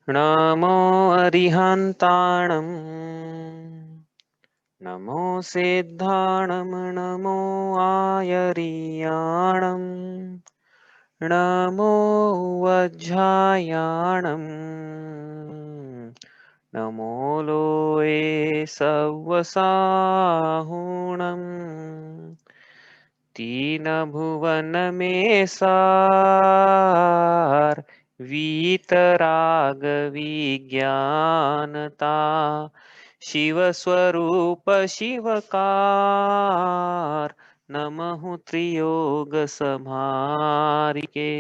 नमो अरिहन्ताणम् नमो सिद्धाणं नमो आयर्याणं नमो वज्झायाणं नमो लोये सव्वसाहुणम् तीन भुवन में सार वीतराग विज्ञानता शिव स्वरूप शिवकार नमः त्रियोग समारिके।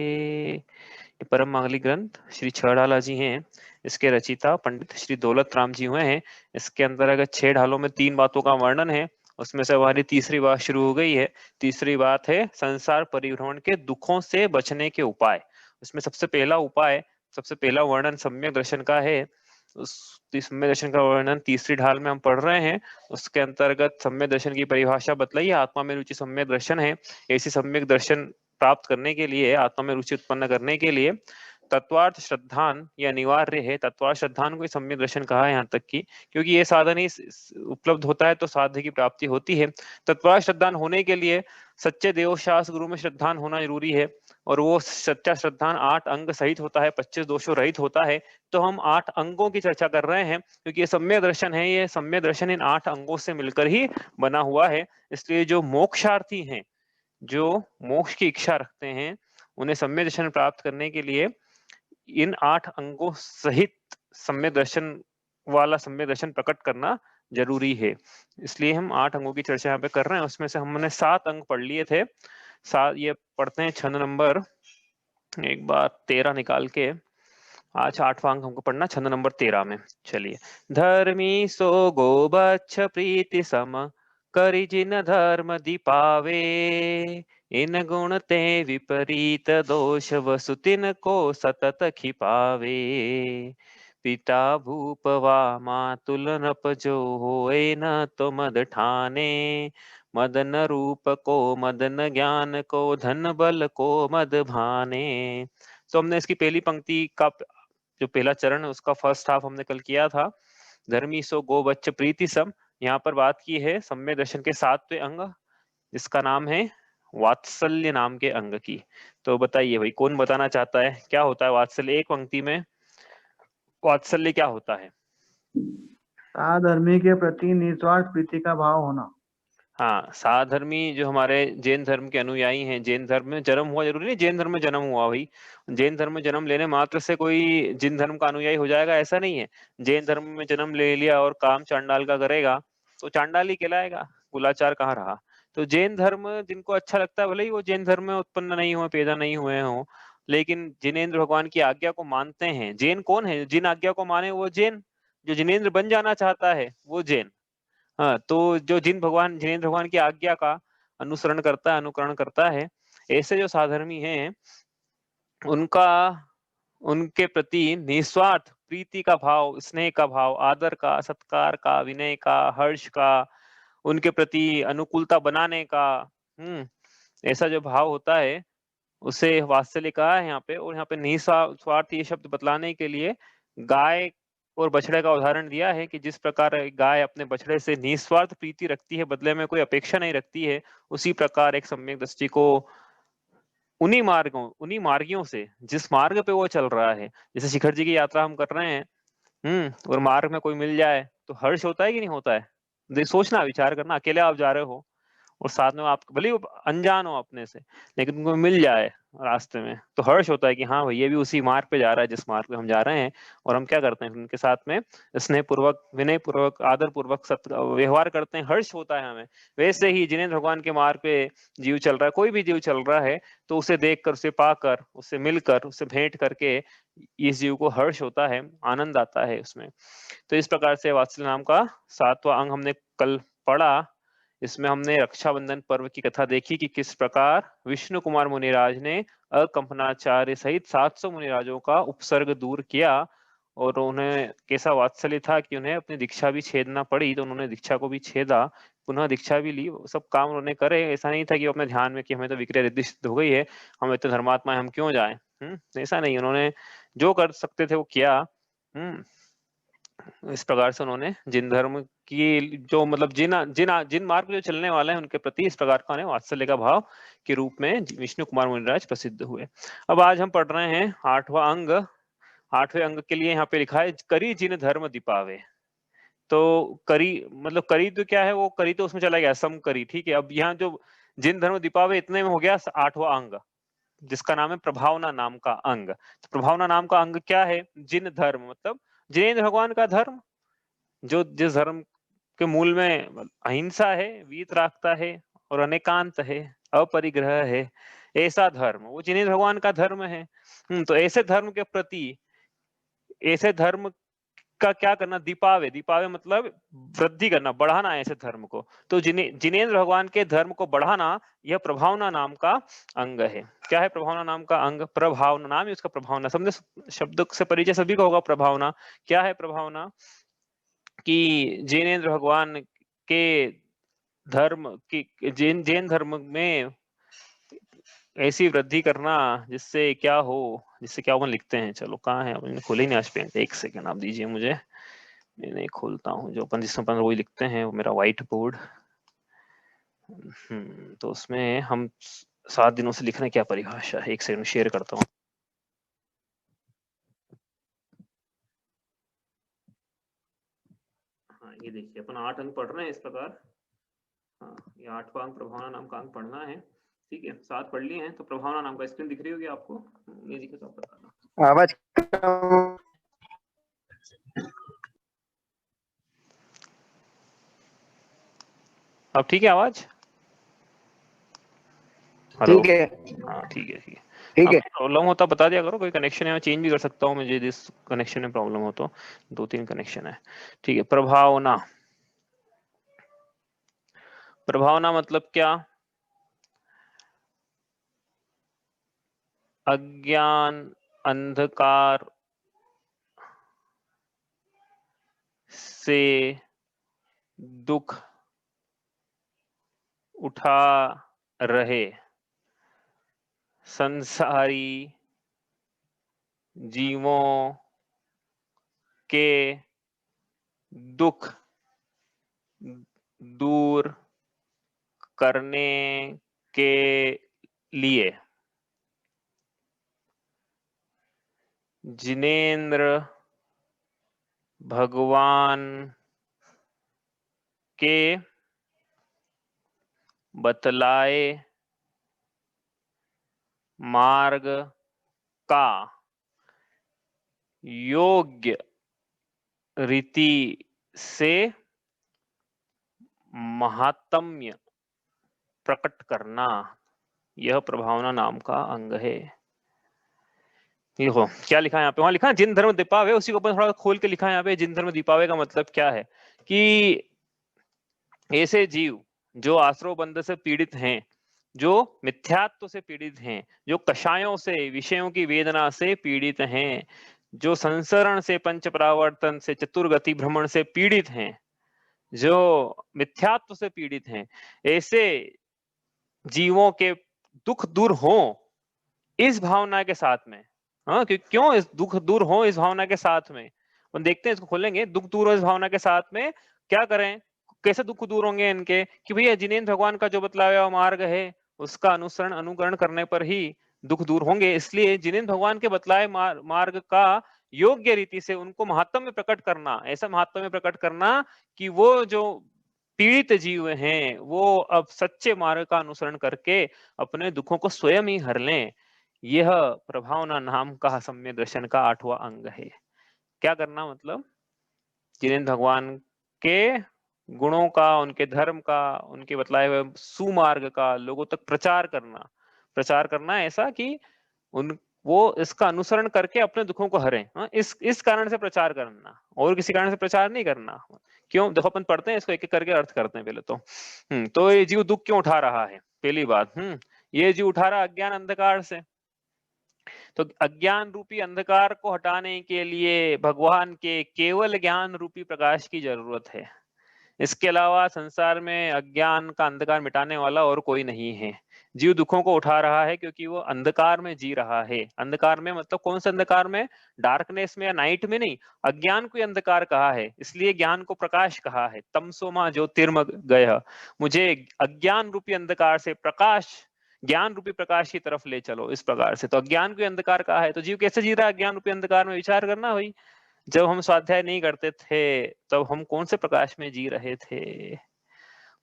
ये परम मांगलिक ग्रंथ श्री छड़ाला जी हैं। इसके रचिता पंडित श्री दौलत राम जी हुए हैं। इसके अंतर्गत 6 ढालों में 3 बातों का वर्णन है। उसमें से हमारी तीसरी बात शुरू हो गई है। तीसरी बात है संसार परिभ्रमण के दुखों से बचने के उपाय। उसमें सबसे पहला उपाय, सबसे पहला वर्णन सम्यक दर्शन का है। उस सम्यक दर्शन का वर्णन तीसरी ढाल में हम पढ़ रहे हैं। उसके अंतर्गत सम्यक दर्शन की परिभाषा बतलाई, आत्मा में रुचि सम्यक दर्शन है। ऐसी सम्यक दर्शन प्राप्त करने के लिए, आत्मा में रुचि उत्पन्न करने के लिए तत्वार्थ श्रद्धान या अनिवार्य है। तत्वार्थ श्रद्धान को सम्यक दर्शन कहा है यहाँ तक कि, क्योंकि ये साधन ही उपलब्ध होता है तो साध्य की प्राप्ति होती है। तत्वार्थ श्रद्धान होने के लिए सच्चे देव शास्त्र गुरु में श्रद्धान होना जरूरी है, और वो सच्चा श्रद्धान 8 अंग सहित होता है, 25 दोषों रहित होता है। तो हम 8 अंगों की चर्चा कर रहे हैं, क्योंकि ये सम्यक दर्शन है, ये सम्यक दर्शन इन 8 अंगों से मिलकर ही बना हुआ है। इसलिए जो मोक्षार्थी हैं, जो मोक्ष की इच्छा रखते हैं, उन्हें सम्यक दर्शन प्राप्त करने के लिए इन 8 अंगों सहित सम्यक दर्शन वाला सम्यक दर्शन प्रकट करना जरूरी है। इसलिए हम 8 अंगों की चर्चा यहाँ पे कर रहे हैं। उसमें से हमने 7 अंग पढ़ लिए थे। ये पढ़ते हैं छंद नंबर एक बार 13 निकाल के। आज 8वां अंग हमको पढ़ना छंद नंबर 13 में। चलिए। धर्मी सो गोबच्छ प्रीति सम करि जिन धर्म दीपावे इन गुण ते विपरीत दोष वसुतिन को सतत खिपावे पिता भूप वा मातुल नप जो होए न तो मद ठाने मदन रूप को मदन ज्ञान को धन बल को मद भाने। तो हमने इसकी पहली पंक्ति का जो पहला चरण है उसका फर्स्ट हाफ हमने कल किया था। धर्मी सो गो बच्च प्रीति सम। यहाँ पर बात की है सम्यक दर्शन के 7वें अंग, जिसका नाम है वात्सल्य नाम के अंग की। तो बताइए भाई, कौन बताना चाहता है क्या होता है वात्सल्य? एक पंक्ति में वात्सल्य क्या होता है? साधर्मी के प्रति निस्वार्थ प्रीति का भाव होना। हाँ, साधर्मी जो हमारे जैन धर्म के अनुयायी हैं, जैन धर्म में जन्म हुआ जरूरी नहीं जैन धर्म में जन्म हुआ भाई। जैन धर्म में जन्म लेने मात्र से कोई जैन धर्म का अनुयायी हो जाएगा ऐसा नहीं है। जैन धर्म में जन्म ले लिया और काम चांडाल का करेगा तो चांडाल ही कहलाएगा, कुलाचार कहाँ रहा। तो जैन धर्म जिनको अच्छा लगता है, भले ही वो जैन धर्म में उत्पन्न नहीं हुए, पैदा नहीं हुए हों, लेकिन जिनेन्द्र भगवान की आज्ञा को मानते हैं। जैन कौन है? जिन आज्ञा को माने वो जैन। जो जिनेन्द्र बन जाना चाहता है वो जैन। हाँ, तो जो जिनेन्द्र भगवान की आज्ञा का अनुसरण करता है, अनुकरण करता है, ऐसे जो साधर्मी हैं उनका उनके प्रति निस्वार्थ प्रीति का भाव, स्नेह का भाव, आदर का, सत्कार का, विनय का, हर्ष का, उनके प्रति अनुकूलता बनाने का, ऐसा जो भाव होता है उसे वात्सल्य कहा है यहाँ पे। और यहाँ पे निस्वार्थ ये शब्द बतलाने के लिए गाय और बछड़े का उदाहरण दिया है कि जिस प्रकार गाय अपने बछड़े से निस्वार्थ प्रीति रखती है, बदले में कोई अपेक्षा नहीं रखती है, उसी प्रकार एक सम्यक दृष्टि को उन्हीं मार्गियों से, जिस मार्ग पे वो चल रहा है, जैसे शिखर जी की यात्रा हम कर रहे हैं, और मार्ग में कोई मिल जाए तो हर्ष होता है कि नहीं होता है? सोचना, विचार करना, अकेले आप जा रहे हो और साथ में आप भले ही अनजान हो अपने से, लेकिन उनको मिल जाए रास्ते में तो हर्ष होता है कि हाँ भाई ये भी उसी मार्ग पे जा रहा है जिस मार्ग पे हम जा रहे हैं। और हम क्या करते हैं? उनके साथ में स्नेह पूर्वक, विनय पूर्वक, आदर पूर्वक व्यवहार करते हैं, हर्ष होता है हमें। वैसे ही जिनेन्द्र भगवान के मार्ग पे जीव चल रहा है, कोई भी जीव चल रहा है, तो उसे देखकर, उसे पाकर, उससे मिलकर, उससे भेंट करके इस जीव को हर्ष होता है, आनंद आता है उसमें। तो इस प्रकार से वात्सल्य नाम का 7वां अंग हमने कल पढ़ा। इसमें हमने रक्षाबंधन पर्व की कथा देखी कि किस प्रकार विष्णु कुमार मुनिराज ने अकंपनाचार्य सहित 700 मुनिराजों का उपसर्ग दूर किया, और उन्हें कैसा वात्सल्य था कि उन्हें अपनी दीक्षा भी छेदना पड़ी, तो उन्होंने दीक्षा को भी छेदा, पुनः दीक्षा भी ली, सब काम उन्होंने करे। ऐसा नहीं था कि अपने ध्यान में कि हमें तो विक्रिया रिद्धि सिद्ध हो गई है, हम इतने धर्मात्मा है, हम क्यों जाए। ऐसा नहीं, उन्होंने जो कर सकते थे वो किया। इस प्रकार से उन्होंने जिन धर्म की जो मतलब जिन मार्ग जो चलने वाले हैं उनके प्रति इस प्रकार का वात्सल्य का भाव के रूप में विष्णु कुमार मुनिराज प्रसिद्ध हुए। अब आज हम पढ़ रहे हैं 8वां अंग। 8वें अंग के लिए यहाँ पे लिखा है करी जिन धर्म दीपावे। तो करी मतलब करी तो क्या है, वो करी तो उसमें चला गया सम करी, ठीक है। अब यहाँ जो जिन धर्म दीपावे इतने में हो गया 8वां अंग, जिसका नाम है प्रभावना नाम का अंग। तो प्रभावना नाम का अंग क्या है? जिन धर्म मतलब जिनेंद्र भगवान का धर्म, जो जिस धर्म के मूल में अहिंसा है, वीतरागता है और अनेकांत है, अपरिग्रह है, ऐसा धर्म वो जिनेंद्र भगवान का धर्म है। तो ऐसे धर्म के प्रति, ऐसे धर्म का क्या करना? दीपावे। दीपावे मतलब वृद्धि करना, बढ़ाना ऐसे धर्म को। तो जिनेंद्र भगवान के धर्म को बढ़ाना, यह प्रभावना नाम का अंग है। क्या है प्रभावना नाम का अंग? प्रभावना नाम है उसका। प्रभावना समझे, शब्द से परिचय सभी का होगा। प्रभावना क्या है? प्रभावना कि जिनेंद्र भगवान के धर्म की, जैन धर्म में ऐसी वृद्धि करना जिससे क्या हो, जिससे क्या हो लिखते हैं। चलो कहाँ है? मैंने खोले नहीं आज पेन, एक सेकंड आप दीजिए मुझे, मैं नहीं खोलता हूँ। जो अपन जिसमें अपन वही लिखते हैं वो मेरा व्हाइट बोर्ड। तो उसमें हम 7 दिनों से लिख रहे हैं, क्या परिभाषा है? एक सेकंड शेयर करता हूँ। हाँ ये देखिए, अपन 8 अंक पढ़ रहे हैं इस प्रकार। हाँ ये 8वां अंक प्रभावना नाम का अंक पढ़ना है, ठीक है। 7 पढ़ लिए हैं। तो प्रभावना नाम का स्क्रीन दिख रही होगी आपको, नहीं दिखे तो आप बताना। आवाज अब ठीक है आवाज? हेलो? ठीक है, हाँ ठीक है, ठीक है। ठीक है। प्रॉब्लम होता बता दिया करो, कोई कनेक्शन है मैं चेंज भी कर सकता हूँ, मुझे जिस कनेक्शन में प्रॉब्लम हो। तो 2-3 कनेक्शन है, ठीक है। प्रभावना, प्रभावना मतलब क्या? अज्ञान अंधकार से दुख उठा रहे संसारी जीवों के दुख दूर करने के लिए जिनेंद्र भगवान के बतलाए मार्ग का योग्य रीति से महात्म्य प्रकट करना, यह प्रभावना नाम का अंग है। देखो क्या लिखा है यहाँ पे, वहां लिखा है जिन धर्म दीपावे, उसी को अपन थोड़ा खोल के लिखा है यहाँ पे। जिन धर्म दीपावे का मतलब क्या है कि ऐसे जीव जो आश्रव बंध से पीड़ित हैं, जो मिथ्यात्व से पीड़ित हैं, जो कषायों से, विषयों की वेदना से पीड़ित हैं, जो संसरण से, पंच परावर्तन से, चतुर्गति भ्रमण से पीड़ित हैं, जो मिथ्यात्व से पीड़ित हैं, ऐसे जीवों के दुख दूर हो इस भावना के साथ में। हाँ क्यों इस दुख दूर हो इस भावना के साथ में, हम देखते हैं, इसको खोलेंगे। दुख दूर हो इस भावना के साथ में क्या करें, कैसे दुख दूर होंगे इनके? कि भैया जिनेंद्र भगवान का जो बतलाया हुआ मार्ग है उसका अनुसरण अनुकरण करने पर ही दुख दूर होंगे। इसलिए जिनेंद्र भगवान के बतलाए मार्ग का योग्य रीति से उनको महात्म्य में प्रकट करना, ऐसा महात्म्य में प्रकट करना कि वो जो पीड़ित जीव हैं वो अब सच्चे मार्ग का अनुसरण करके अपने दुखों को स्वयं ही हर लें। यह प्रभावना नाम का सम्यक दर्शन का 8वां अंग है। क्या करना मतलब? जिनेंद्र भगवान के गुणों का, उनके धर्म का, उनके बतलाए हुए सुमार्ग का लोगों तक प्रचार करना। प्रचार करना ऐसा कि उन वो इसका अनुसरण करके अपने दुखों को हरें। हाँ, इस कारण से प्रचार करना, और किसी कारण से प्रचार नहीं करना। क्यों? देखो अपन पढ़ते हैं इसको एक एक करके अर्थ करते हैं पहले तो। तो ये जीव दुख क्यों उठा रहा है? पहली बात, ये जीव उठा रहा अज्ञान अंधकार से। तो अज्ञान रूपी अंधकार को हटाने के लिए भगवान के केवल ज्ञान रूपी प्रकाश की जरूरत है। इसके अलावा संसार में अज्ञान का अंधकार मिटाने वाला और कोई नहीं है। जीव दुखों को उठा रहा है क्योंकि वो अंधकार में जी रहा है। अंधकार में मतलब कौन से अंधकार में? डार्कनेस में या नाइट में नहीं, अज्ञान को अंधकार कहा है, इसलिए ज्ञान को प्रकाश कहा है। तमसो मां ज्योतिर्मयः, मुझे अज्ञान रूपी अंधकार से प्रकाश, ज्ञान रूपी प्रकाश की तरफ ले चलो, इस प्रकार से। तो अज्ञान को अंधकार कहा है, तो जीव कैसे जी रहा है अज्ञान रूपी अंधकार में? विचार करना भाई। जब हम स्वाध्याय नहीं करते थे तब हम कौन से प्रकाश में जी रहे थे?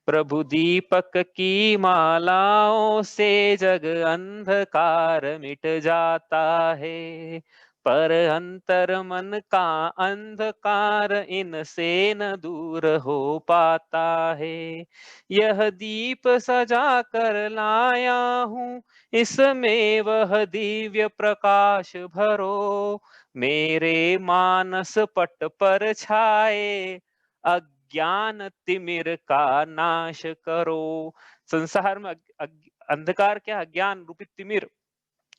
प्रभु दीपक की मालाओं से जग अंधकार मिट जाता है, पर अंतर मन का अंधकार इनसे न दूर हो पाता है। यह दीप सजा कर लाया हूँ, इसमें वह दिव्य प्रकाश भरो, मेरे मानस पट पर छाए ज्ञान तिमिर का नाश करो। संसार में अंधकार क्या? अज्ञान रूपी तिमिर,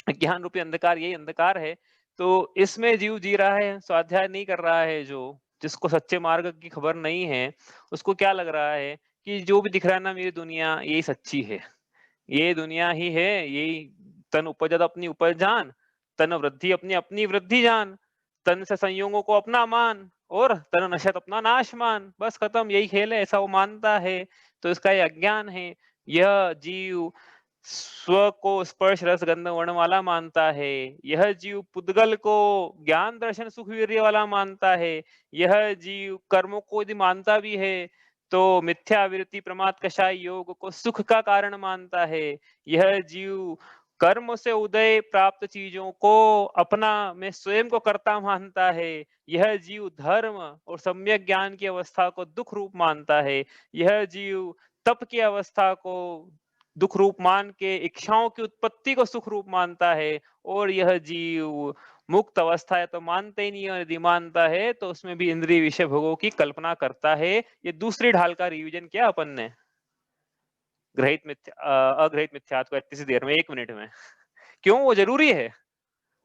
अज्ञान रूपी अंधकार, यही अंधकार है। तो इसमें जीव जी रहा है, स्वाध्याय नहीं कर रहा है। जो जिसको सच्चे मार्ग की खबर नहीं है उसको क्या लग रहा है कि जो भी दिख रहा है ना मेरी दुनिया, यही सच्ची है, ये दुनिया ही है, यही तन उपजत अपनी उपज जान, तन वृद्धि अपनी अपनी वृद्धि जान, तन से संयोगों को अपना मान, और तन नशत अपना नाश मान। बस खत्म, यही खेल है, ऐसा वो मानता है। तो इसका ये अज्ञान है। यह जीव स्व को स्पर्श रस गंध वर्ण वाला मानता है। यह जीव पुद्गल को ज्ञान दर्शन सुख वीर्य वाला मानता है। यह जीव कर्मों को यदि मानता भी है तो मिथ्या वृत्ति प्रमाद कषाय योग को सुख का कारण मानता है। यह जीव कर्म से उदय प्राप्त चीजों को अपना में स्वयं को कर्ता मानता है। यह जीव धर्म और सम्यक ज्ञान की अवस्था को दुख रूप मानता है। यह जीव तप की अवस्था को दुख रूप मान के इच्छाओं की उत्पत्ति को सुख रूप मानता है। और यह जीव मुक्त अवस्था है तो मानते ही नहीं है, और यदि मानता है तो उसमें भी इंद्रिय विषय भोगों की कल्पना करता है। ये दूसरी ढाल का रिवीजन किया अपन ने, ग्रहित मिथ्या अग्रहित मिथ्यात्व इतनी देर में, 1 मिनट में। क्यों वो जरूरी है?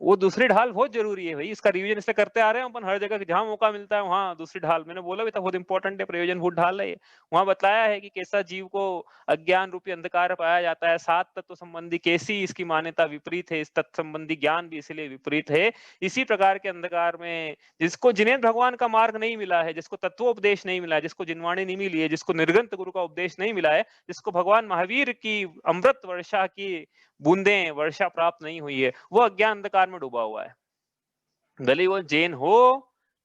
वो दूसरी ढाल बहुत जरूरी है भाई, इसका रिवीजन इसलिए करते आ रहे हैं अपन हर जगह, जहां मौका मिलता है वहां दूसरी ढाल, मैंने बोला भी था बहुत इंपॉर्टेंट है, प्रयोजनभूत ढाल है ये। वहां बताया है कि कैसा जीव को अज्ञान रूपी अंधकार पाया जाता है, 7 तत्व संबंधी कैसी इसकी मान्यता विपरीत है, इस तत्व संबंधी ज्ञान भी इसलिए विपरीत है। इसी प्रकार के अंधकार में जिसको, जिन्हें भगवान का मार्ग नहीं मिला है, जिसको तत्वोपदेश नहीं मिला है, जिसको जिनवाणी नहीं मिली है, जिसको निर्गंत गुरु का उपदेश नहीं मिला है, जिसको भगवान महावीर की अमृत वर्षा की बूंदें वर्षा प्राप्त नहीं हुई है, वो अज्ञान अंधकार में डूबा हुआ है। भले वो जैन हो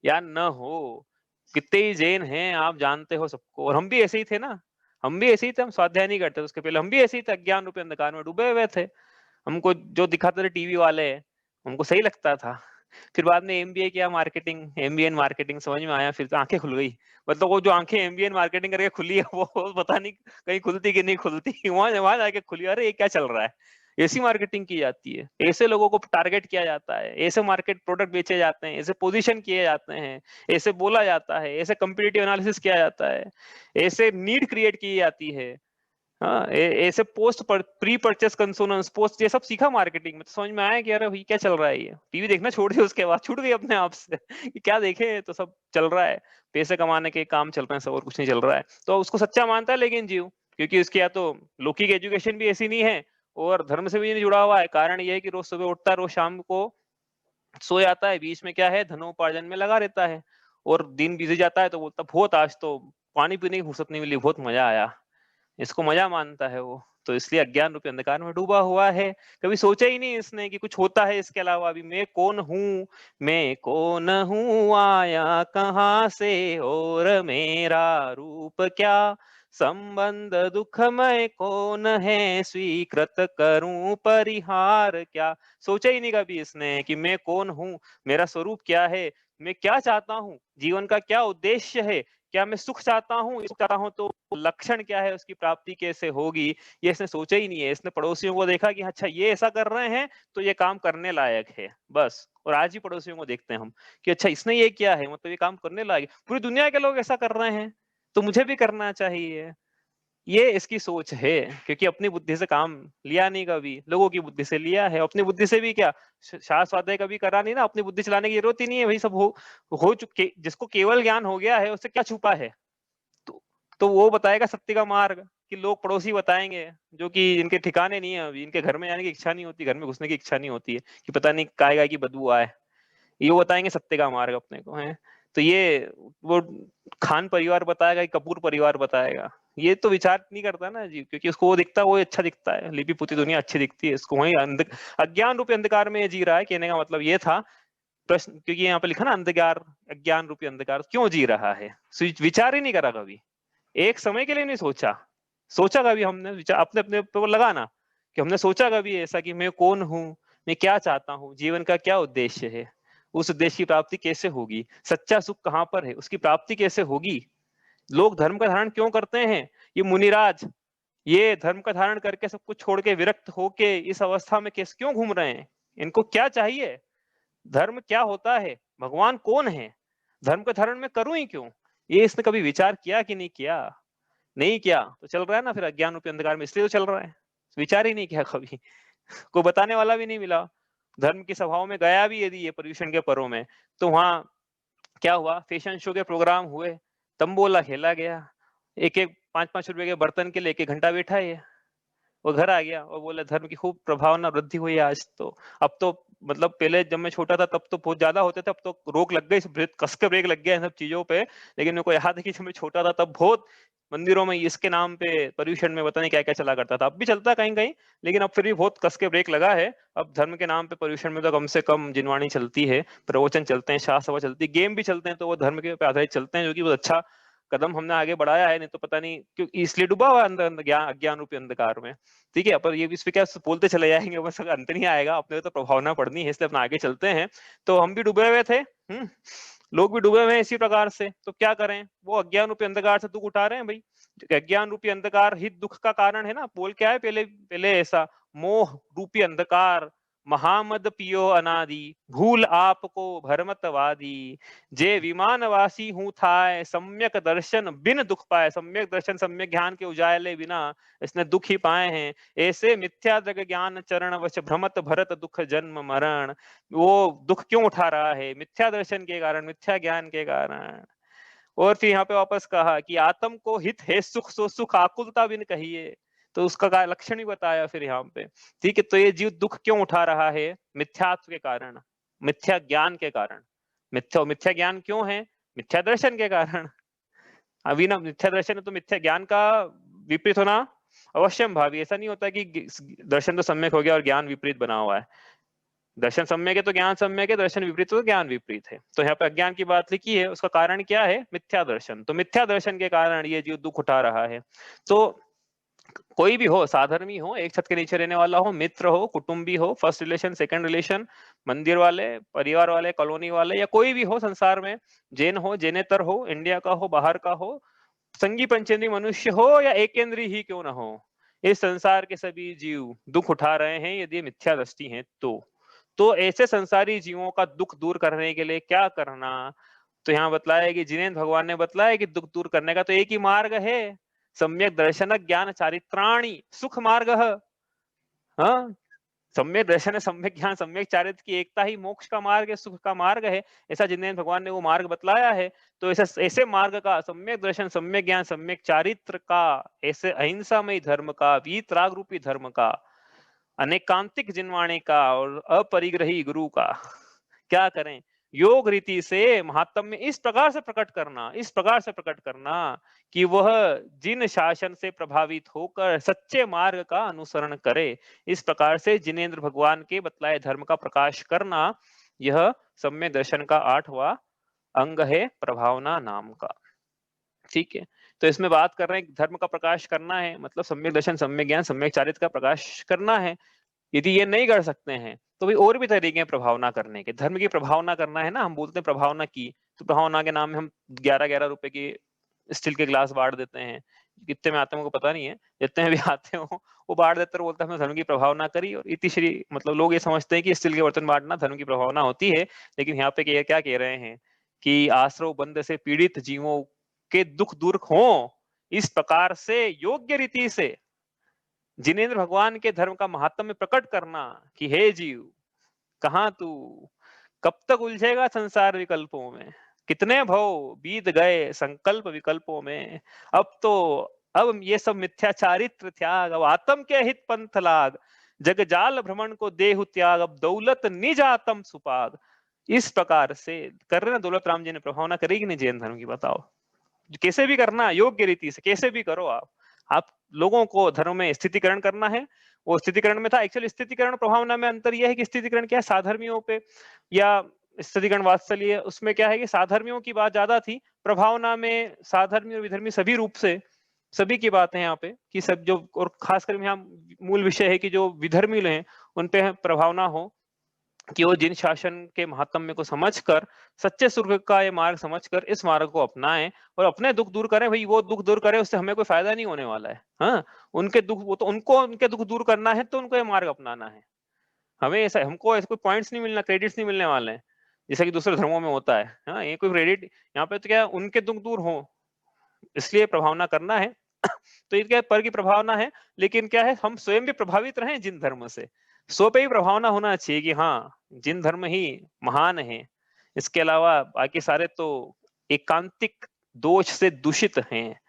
या न हो, कितने ही जैन हैं आप जानते हो सबको, और हम भी ऐसे ही थे ना, हम भी ऐसे ही थे, हम स्वाध्याय नहीं करते उसके पहले, हम भी ऐसे ही थे, अज्ञान रूपी अंधकार में डूबे हुए थे। हमको जो दिखाते थे टीवी वाले हमको सही लगता था। फिर बाद में एमबीए किया, मार्केटिंग, एमबीए इन मार्केटिंग समझ में आया, फिर तो आंखें खुल गई। मतलब वो जो आंखें एमबीए इन मार्केटिंग करके खुली है वो पता नहीं कहीं खुलती कि नहीं खुलती, वहां वहां जाके खुली, अरे ये क्या चल रहा है, ऐसी मार्केटिंग की जाती है, ऐसे लोगों को टारगेट किया जाता है, ऐसे मार्केट प्रोडक्ट बेचे जाते हैं, ऐसे पोजीशन किए जाते हैं, ऐसे बोला जाता है, ऐसे कंपटीटिव एनालिसिस किया जाता है, ऐसे नीड क्रिएट की जाती है। हाँ, ऐसे पोस्ट पर प्री परचेस कंसोनेंस पोस्ट, ये सब सीखा मार्केटिंग में, तो समझ में आया कि अरे भाई क्या चल रहा है, ये टीवी देखना छोड़ दिया, उसके बाद छूट गई अपने आप से कि क्या देखे, तो सब चल रहा है, पैसे कमाने के काम चल रहे हैं सब, और कुछ नहीं चल रहा है। तो उसको सच्चा मानता है लेकिन जीव, क्योंकि उसकी या तो लौकिक एजुकेशन भी ऐसी नहीं है और धर्म से भी नहीं जुड़ा हुआ है। कारण ये है कि रोज सुबह उठता है, रोज शाम को सो जाता है, बीच में क्या है धनोपार्जन में लगा रहता है, और दिन बीत जाता है तो बोलता बहुत आज तो पानी पीने की फुर्सत नहीं मिली, बहुत मजा आया, इसको मजा मानता है वो। तो इसलिए अज्ञान रूपी अंधकार में डूबा हुआ है। कभी सोचा ही नहीं इसने कि कुछ होता है इसके अलावा। अभी मैं कौन हूँ, मैं कौन हूँ, आया कहाँ से, और मेरा रूप क्या, संबंध दुखमय कौन है, स्वीकृत करूं परिहार क्या। सोचा ही नहीं कभी इसने कि मैं कौन हूँ, मेरा स्वरूप क्या है, मैं क्या चाहता हूँ, जीवन का क्या उद्देश्य है, क्या मैं सुख चाहता हूँ, सुख चाहता हूँ तो लक्षण क्या है, उसकी प्राप्ति कैसे होगी, ये इसने सोचा ही नहीं है। इसने पड़ोसियों को देखा कि अच्छा ये ऐसा कर रहे हैं तो ये काम करने लायक है, बस। और आज ही पड़ोसियों को देखते हैं हम कि अच्छा इसने ये किया है मतलब ये काम करने लायक, पूरी दुनिया के लोग ऐसा कर रहे हैं तो मुझे भी करना चाहिए। ये इसकी सोच है, क्योंकि अपनी बुद्धि से काम लिया नहीं कभी, लोगों की बुद्धि से लिया है। अपनी बुद्धि से भी क्या, शास्त्र स्वाध्याय कभी करा नहीं ना, अपनी बुद्धि चलाने की जरूरत ही नहीं है भाई, सब हो चुके। जिसको केवल ज्ञान हो गया है उससे क्या छुपा है, तो, तो वो बताएगा सत्य का मार्ग। कि लोग पड़ोसी बताएंगे जो कि इनके ठिकाने नहीं है, अभी इनके घर में जाने की इच्छा नहीं होती, घर में घुसने की इच्छा नहीं होती है कि पता नहीं काय काय की बदबू आए, ये बताएंगे सत्य का मार्ग अपने को है। तो ये वो खान परिवार बताएगा कि कपूर परिवार बताएगा, ये तो विचार नहीं करता ना जी, क्योंकि उसको वो दिखता है, वो अच्छा दिखता है, लिपि पुती दुनिया अच्छी दिखती है इसको, वही अज्ञान रूपी अंधकार में ये जी रहा है। कहने का मतलब ये था प्रश्न, क्योंकि यहाँ पे लिखा ना अंधकार, अज्ञान रूपी अंधकार, क्यों जी रहा है, विचार ही नहीं करा कभी, एक समय के लिए नहीं सोचा। सोचा कभी हमने विचार अपने अपने ऊपर लगाना कि हमने सोचा कभी ऐसा कि मैं कौन हूँ, मैं क्या चाहता हूँ, जीवन का क्या उद्देश्य है, उस उद्देश्य की प्राप्ति कैसे होगी, सच्चा सुख कहाँ पर है, उसकी प्राप्ति कैसे होगी, लोग धर्म का धारण क्यों करते हैं, ये मुनिराज ये धर्म का धारण करके सब कुछ छोड़ के विरक्त होके इस अवस्था में कैसे क्यों घूम रहे हैं, इनको क्या चाहिए, धर्म क्या होता है, भगवान कौन है, धर्म का धारण मैं करूं ही क्यों, ये इसने कभी विचार किया कि नहीं किया, नहीं किया तो चल रहा है ना फिर अज्ञान रूपी अंधकार में, इसलिए तो चल रहा है, विचार ही नहीं किया कभी, कोई बताने वाला भी नहीं मिला। धर्म की सभाओं में गया भी यदि ये पर्यूषण के पर्वों में, तो वहां क्या हुआ, फैशन शो के प्रोग्राम हुए, तंबोला खेला गया, एक एक 5-5 रुपए के बर्तन के लिए 1-1 घंटा बैठा है, वो घर आ गया और बोला धर्म की खूब प्रभावना वृद्धि हुई है आज तो। अब तो मतलब पहले जब मैं छोटा था तब तो बहुत ज्यादा होते थे, अब तो रोक लग गई, कस के ब्रेक लग गया इन सब चीजों पे। लेकिन मेरे को याद है कि जब मैं छोटा था तब बहुत मंदिरों में इसके नाम पे पर्यूषण में पता नहीं क्या क्या चला करता था, अब भी चलता है कहीं कहीं, लेकिन अब फिर भी बहुत कस के ब्रेक लगा है। अब धर्म के नाम पे पर्यूषण में तो कम से कम जिनवाणी चलती है, प्रवचन चलते हैं, शास्त्र सभा चलती है, गेम भी चलते हैं, तो वो धर्म के पे आधारित चलते हैं, जो कि बहुत अच्छा कदम हमने आगे बढ़ाया है, नहीं तो पता नहीं क्यों इसलिए डूबा हुआ है अंदर ज्ञान अज्ञान रूपी अंधकार में। ठीक है, पर ये इस पे क्या बोलते चले जाएंगे, बस अंत नहीं आएगा, अपने तो प्रभावना पड़नी है, इसलिए अपना आगे चलते हैं। तो हम भी डूबे हुए थे, लोग भी डूबे हुए हैं इसी प्रकार से, तो क्या करें, वो अज्ञान रूपी अंधकार से दुख उठा रहे हैं भाई, अज्ञान रूपी अंधकार ही दुख का कारण है ना, बोल क्या है पहले पहले ऐसा, मोह रूपी अंधकार महामद पियो अनादि, भूल आपको भरमतवादी, जे विमानवासी हूं थाय सम्यक दर्शन बिन दुख पाए, सम्यक दर्शन सम्यक ज्ञान के उजाले बिना इसने दुख ही पाए हैं, ऐसे मिथ्या जग ज्ञान चरण वश भ्रमत भरत दुख जन्म मरण, वो दुख क्यों उठा रहा है, मिथ्या दर्शन के कारण, मिथ्या ज्ञान के कारण। और फिर यहाँ पे वापस कहा कि आत्म को हित है सुख, सो सुख आकुलता बिन कहिए, तो उसका लक्षण भी बताया फिर यहाँ पे। ठीक है, तो ये जीव दुख क्यों उठा रहा है, मिथ्यात्व के कारण, मिथ्या ज्ञान के कारण, मिथ्या ज्ञान क्यों है, मिथ्या दर्शन के कारण। अभी ना मिथ्या दर्शन है तो मिथ्या ज्ञान का विपरीत होना अवश्यम भावी, ऐसा नहीं होता कि दर्शन तो सम्यक हो गया और ज्ञान विपरीत बना हुआ है, दर्शन सम्यक है तो ज्ञान सम्यक है, दर्शन विपरीत तो ज्ञान विपरीत है। तो यहाँ पे अज्ञान की बात लिखी है, उसका कारण क्या है, मिथ्या दर्शन, तो मिथ्या दर्शन के कारण ये जीव दुख उठा रहा है। तो कोई भी हो, साधर्मी हो, एक छत के नीचे रहने वाला हो, मित्र हो, कुटुंबी हो, फर्स्ट रिलेशन सेकंड रिलेशन, मंदिर वाले, परिवार वाले, कॉलोनी वाले, या कोई भी हो संसार में, जैन हो, जैनेतर हो, इंडिया का हो, बाहर का हो, संगी पंचेंद्री मनुष्य हो या एकेंद्री ही क्यों ना हो, इस संसार के सभी जीव दुख उठा रहे हैं यदि मिथ्या दृष्टि है तो ऐसे संसारी जीवों का दुख दूर करने के लिए क्या करना। तो यहाँ बतलाया कि जिनेन्द्र भगवान ने बतलाया कि दुख दूर करने का तो एक ही मार्ग है, सम्यक दर्शन ज्ञान चारित्राणी सुख मार्ग। हाँ, सम्यक दर्शन है, सम्यक ज्ञान, सम्यक चारित्र की एकता ही मोक्ष का मार्ग है, सुख का मार्ग है, ऐसा जिनेन्द्र भगवान ने वो मार्ग बतलाया है। तो ऐसे ऐसे मार्ग का, सम्यक दर्शन, सम्यक ज्ञान, सम्यक चारित्र का, ऐसे अहिंसामय धर्म का, वीतराग रूपी धर्म का, अनेकांतिक जिनवाणी का और अपरिग्रही गुरु का क्या करें, योग रीति से महात्म्य इस प्रकार से प्रकट करना, इस प्रकार से प्रकट करना कि वह जिन शासन से प्रभावित होकर सच्चे मार्ग का अनुसरण करे, इस प्रकार से जिनेन्द्र भगवान के बतलाए धर्म का प्रकाश करना, यह सम्यक दर्शन का 8वां अंग है, प्रभावना नाम का। ठीक है, तो इसमें बात कर रहे हैं धर्म का प्रकाश करना है, मतलब सम्यक दर्शन, सम्यक ज्ञान, सम्यक चारित्र का प्रकाश करना है। यदि ये नहीं कर सकते हैं तो भी और भी तरीके हैं प्रभावना करने के, धर्म की प्रभावना करना है ना, हम बोलते हैं प्रभावना की, तो प्रभावना के नाम में हम 11-11 रुपए की स्टील के ग्लास बांट देते हैं, कितने में आते हैं हमको पता नहीं है, जितने में भी आते हो वो बांट देते हैं, बोलते हैं हमने धर्म की प्रभावना करी, और इति श्री, मतलब लोग ये समझते हैं कि स्टील के बर्तन बांटना धर्म की प्रभावना होती है। लेकिन यहाँ पे क्या कह रहे हैं कि आश्रव बंध से पीड़ित जीवों के दुख दूर हो, इस प्रकार से योग्य रीति से जिनेन्द्र भगवान के धर्म का महात्म्य प्रकट करना कि हे जीव, कहां तू, कब तक उलझेगा संसार विकल्पों में, कितने भव बीत गए संकल्प विकल्पों में, अब तो अब ये सब मिथ्याचारित्र त्याग, अब आत्म के हित पंथ लाग, जग जाल भ्रमण को देहु त्याग, अब दौलत निज आत्म सुपाग। इस प्रकार से कर रहे ना दौलत राम जी ने प्रभावना करेगी नहीं जैन धर्म की, बताओ कैसे भी करना योग्य रीति से, कैसे भी करो आप लोगों को धर्म में स्थितिकरण करना है। वो स्थितिकरण में था एक्चुअली, स्थितिकरण प्रभावना में अंतर यह है कि स्थितिकरण क्या है साधर्मियों पे या स्थितिकरण वात्सल्य, उसमें क्या है कि साधर्मियों की बात ज्यादा थी, प्रभावना में साधर्मी और विधर्मी सभी रूप से सभी की बात है यहाँ पे कि सब जो, और खासकर यहाँ मूल विषय है कि जो विधर्मी हैं उन पे प्रभावना हो, कि वो जिन शासन के महात्म्य को समझकर सच्चे स्वर्ग का ये मार्ग समझकर इस मार्ग को अपनाएं और अपने दुख दूर करें। भाई वो दुख दूर करें, उससे हमें कोई फायदा नहीं होने वाला है। हाँ, उनके दुख, वो तो उनको उनके दुख दूर करना है तो उनको ये मार्ग अपनाना है। हमें ऐसा, हमको ऐसे कोई पॉइंट्स नहीं मिलना, क्रेडिट्स नहीं मिलने वाले हैं जैसा कि दूसरे धर्मों में होता है। हाँ, ये कोई क्रेडिट यहाँ पे तो क्या, उनके दुख दूर हो इसलिए प्रभावना करना है। तो ये क्या पर की प्रभावना है, लेकिन क्या है हम स्वयं भी प्रभावित रहे जिन धर्म से, स्व पे ही प्रभावना होना चाहिए कि हाँ जिन धर्म ही महान है, इसके अलावा बाकी सारे तो एकांतिक दोष से दूषित हैं,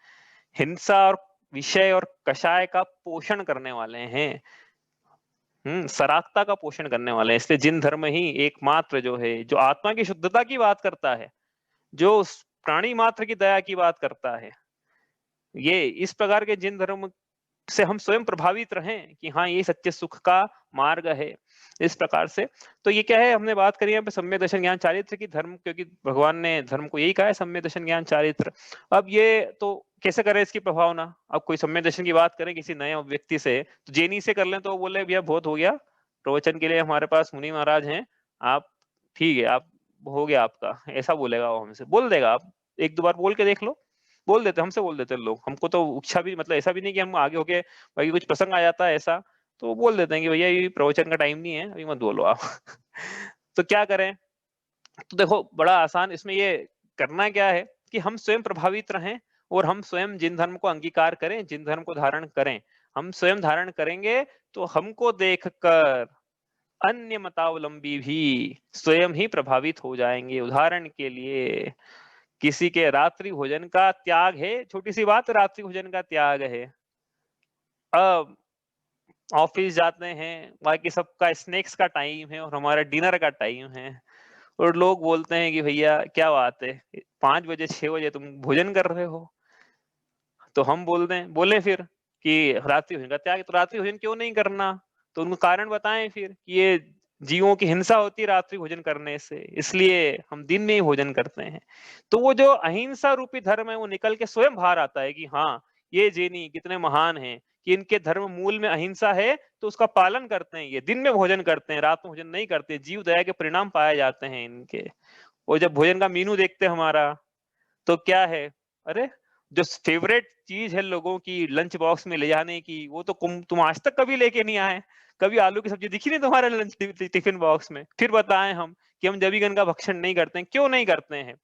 हिंसा और विषय और कषाय का पोषण करने वाले हैं, सरागता का पोषण करने वाले हैं। इसलिए जिन धर्म ही एकमात्र जो है, जो आत्मा की शुद्धता की बात करता है, जो प्राणी मात्र की दया की बात करता है, ये इस प्रकार के जिन धर्म से हम स्वयं प्रभावित रहें कि हाँ ये सच्चे सुख का मार्ग है, इस प्रकार से। तो ये क्या है, हमने बात करी यहाँ पे सम्यक दर्शन ज्ञान चारित्र की, धर्म क्योंकि भगवान ने धर्म को यही कहा है सम्यक दर्शन ज्ञान चारित्र। अब ये तो कैसे करें इसकी प्रभावना, अब कोई सम्यक दर्शन की बात करें किसी नए व्यक्ति से, तो जैनी से कर लें तो बोले भैया बहुत हो गया, प्रवचन के लिए हमारे पास मुनि महाराज हैं, आप ठीक है, आप हो गया आपका, ऐसा बोलेगा वो, हमसे बोल देगा, आप एक दो बार बोल के देख लो, बोल देते, हमसे बोल देते लोग, हमको तो इच्छा भी, मतलब ऐसा भी नहीं कि हम आगे होके बाकी कुछ प्रसंग आ जाता है ऐसा, तो बोल देते हैं कि भैया ये प्रवचन का टाइम नहीं है, अभी मत बोलो आप। तो क्या करें, तो देखो बड़ा आसान, इसमें ये करना क्या है कि हम स्वयं प्रभावित रहें और हम स्वयं जिन धर्म को अंगीकार करें, जिन धर्म को धारण करें, हम स्वयं धारण करेंगे तो हमको देखकर अन्य मतावलंबी भी स्वयं ही प्रभावित हो जाएंगे। उदाहरण के लिए किसी के रात्रि भोजन का त्याग है, छोटी सी बात, रात्रि भोजन का त्याग है, अब ऑफिस जाते हैं, बाकी सबका स्नैक्स का टाइम है और हमारा डिनर का टाइम है, और लोग बोलते हैं कि भैया क्या बात है 5 बजे 6 बजे तुम भोजन कर रहे हो, तो हम बोले फिर कि रात्रि भोजन का त्याग, तो रात्रि भोजन क्यों नहीं करना, तो उनको कारण बताएं फिर कि ये जीवों की हिंसा होती है रात्रि भोजन करने से, इसलिए हम दिन में ही भोजन करते हैं। तो वो जो अहिंसा रूपी धर्म है वो निकल के स्वयं बाहर आता है कि हाँ ये जैनी कितने महान हैं कि इनके धर्म मूल में अहिंसा है, तो उसका पालन करते हैं, ये दिन में भोजन करते हैं, रात में भोजन नहीं करते, जीव दया के परिणाम पाए जाते हैं इनके। और जब भोजन का मीनू देखते हैं हमारा, तो क्या है, अरे जो फेवरेट चीज है लोगों की लंच बॉक्स में ले जाने की, वो तो तुम आज तक कभी लेके नहीं आए, कभी आलू की सब्जी दिखी नहीं तुम्हारे लंच टिफिन बॉक्स में, फिर बताएं हम कि हम जबीगन का भक्षण नहीं करते हैं, क्यों नहीं करते हैं,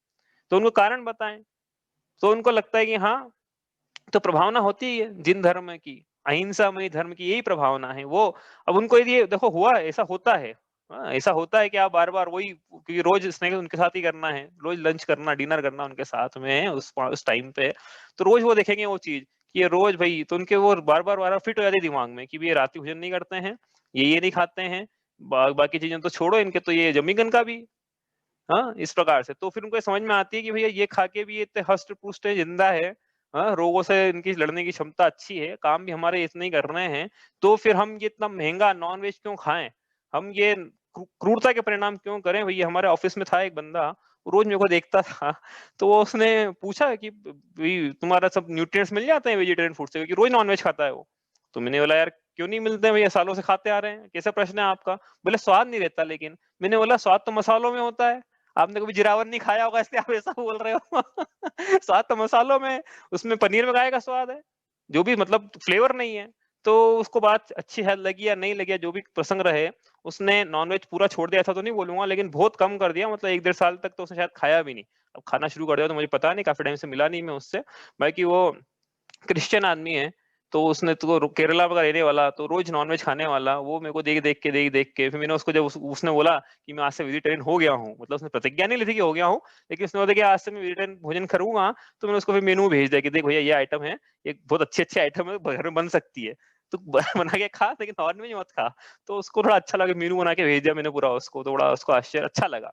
तो उनको कारण बताएं। तो उनको लगता है कि हाँ, तो प्रभावना होती है जिन धर्म की, अहिंसामयी धर्म की यही प्रभावना है वो। अब उनको यदि देखो हुआ ऐसा होता है, ऐसा होता है कि आप बार बार वही, क्योंकि रोज स्नैक उनके साथ ही करना है, रोज लंच करना डिनर करना उनके साथ में उस टाइम पे, तो रोज वो देखेंगे वो चीज कि ये रोज भाई, तो उनके वो बार बार फिट हो जाती है दिमाग में कि ये रात्रि भोजन नहीं करते हैं, ये नहीं खाते हैं, बाकी चीजें तो छोड़ो, इनके तो ये जमीगन का भी, हाँ इस प्रकार से। तो फिर उनको समझ में आती है कि भैया ये खा के भी ये इतने हष्ट पुष्ट है, जिंदा है, हाँ रोगों से इनकी लड़ने की क्षमता अच्छी है, काम भी हमारे इतने ही कर रहे हैं, तो फिर हम ये इतना महंगा नॉन वेज क्यों खाएं, हम ये क्रूरता के परिणाम क्यों करें। भैया हमारे ऑफिस में था एक बंदा, रोज मेरे को देखता था, तो वो उसने पूछा कि तुम्हारा सब न्यूट्रिएंट्स मिल जाते हैं वेजिटेरियन फूड से, क्योंकि रोज नॉनवेज खाता है वो। तो मैंने बोला यार क्यों नहीं मिलते हैं भैया, सालों से खाते आ रहे हैं, कैसा प्रश्न है आपका। बोले स्वाद नहीं रहता, लेकिन मैंने बोला स्वाद तो मसालों में होता है, आपने कभी जिरावन नहीं खाया होगा इसलिए आप ऐसा बोल रहे हो। स्वाद तो मसालों में, उसमें पनीर में गाय का स्वाद है, जो भी मतलब फ्लेवर नहीं है। तो उसको बात अच्छी है लगी या नहीं लगी, जो भी प्रसंग रहे, उसने नॉनवेज पूरा छोड़ दिया, ऐसा तो नहीं बोलूंगा, लेकिन बहुत कम कर दिया, मतलब 1-1.5 साल तक तो उसने शायद खाया भी नहीं। अब खाना शुरू कर दिया तो मुझे पता नहीं, काफी टाइम से मिला नहीं मैं उससे, बाकी वो क्रिश्चियन आदमी है, तो उसने तो केरला का रहने वाला, तो रोज नॉनवेज खाने वाला, वो मेरे को देख के फिर मैंने उसको जब उसने बोला कि मैं आज से वेजिटेरियन हो गया हूँ, मतलब उसने प्रतिज्ञा नहीं ली थी कि हो गया हूँ, लेकिन उसने बोला कि आज से मैं वेजिटेरियन भोजन करूंगा, तो मैंने उसको फिर मेनू भेज दिया कि देख भैया ये आइटम है, ये बहुत अच्छी आइटम है, घर में बन सकती है, तो बना के खा, लेकिन नॉनवेज मत खा। तो उसको थोड़ा अच्छा लगा, मेनू बना के भेज दिया मैंने पूरा, उसको थोड़ा उसको आश्चर्य अच्छा लगा।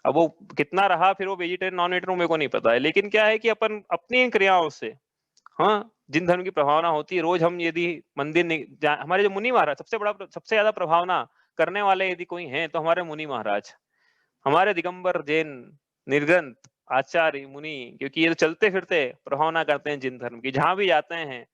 अब वो कितना रहा फिर वो वेजिटेरियन नॉन वेजिटेरियन मेरे को नहीं पता है, लेकिन क्या है कि अपन अपनी क्रियाओं से, हाँ, जिन धर्म की प्रभावना होती है, रोज हम यदि मंदिर हमारे जो मुनि महाराज सबसे ज्यादा प्रभावना करने वाले यदि कोई हैं तो हमारे मुनि महाराज, हमारे दिगंबर जैन निर्ग्रंथ आचार्य मुनि, क्योंकि ये तो चलते फिरते प्रभावना करते हैं जिन धर्म की, जहां भी जाते हैं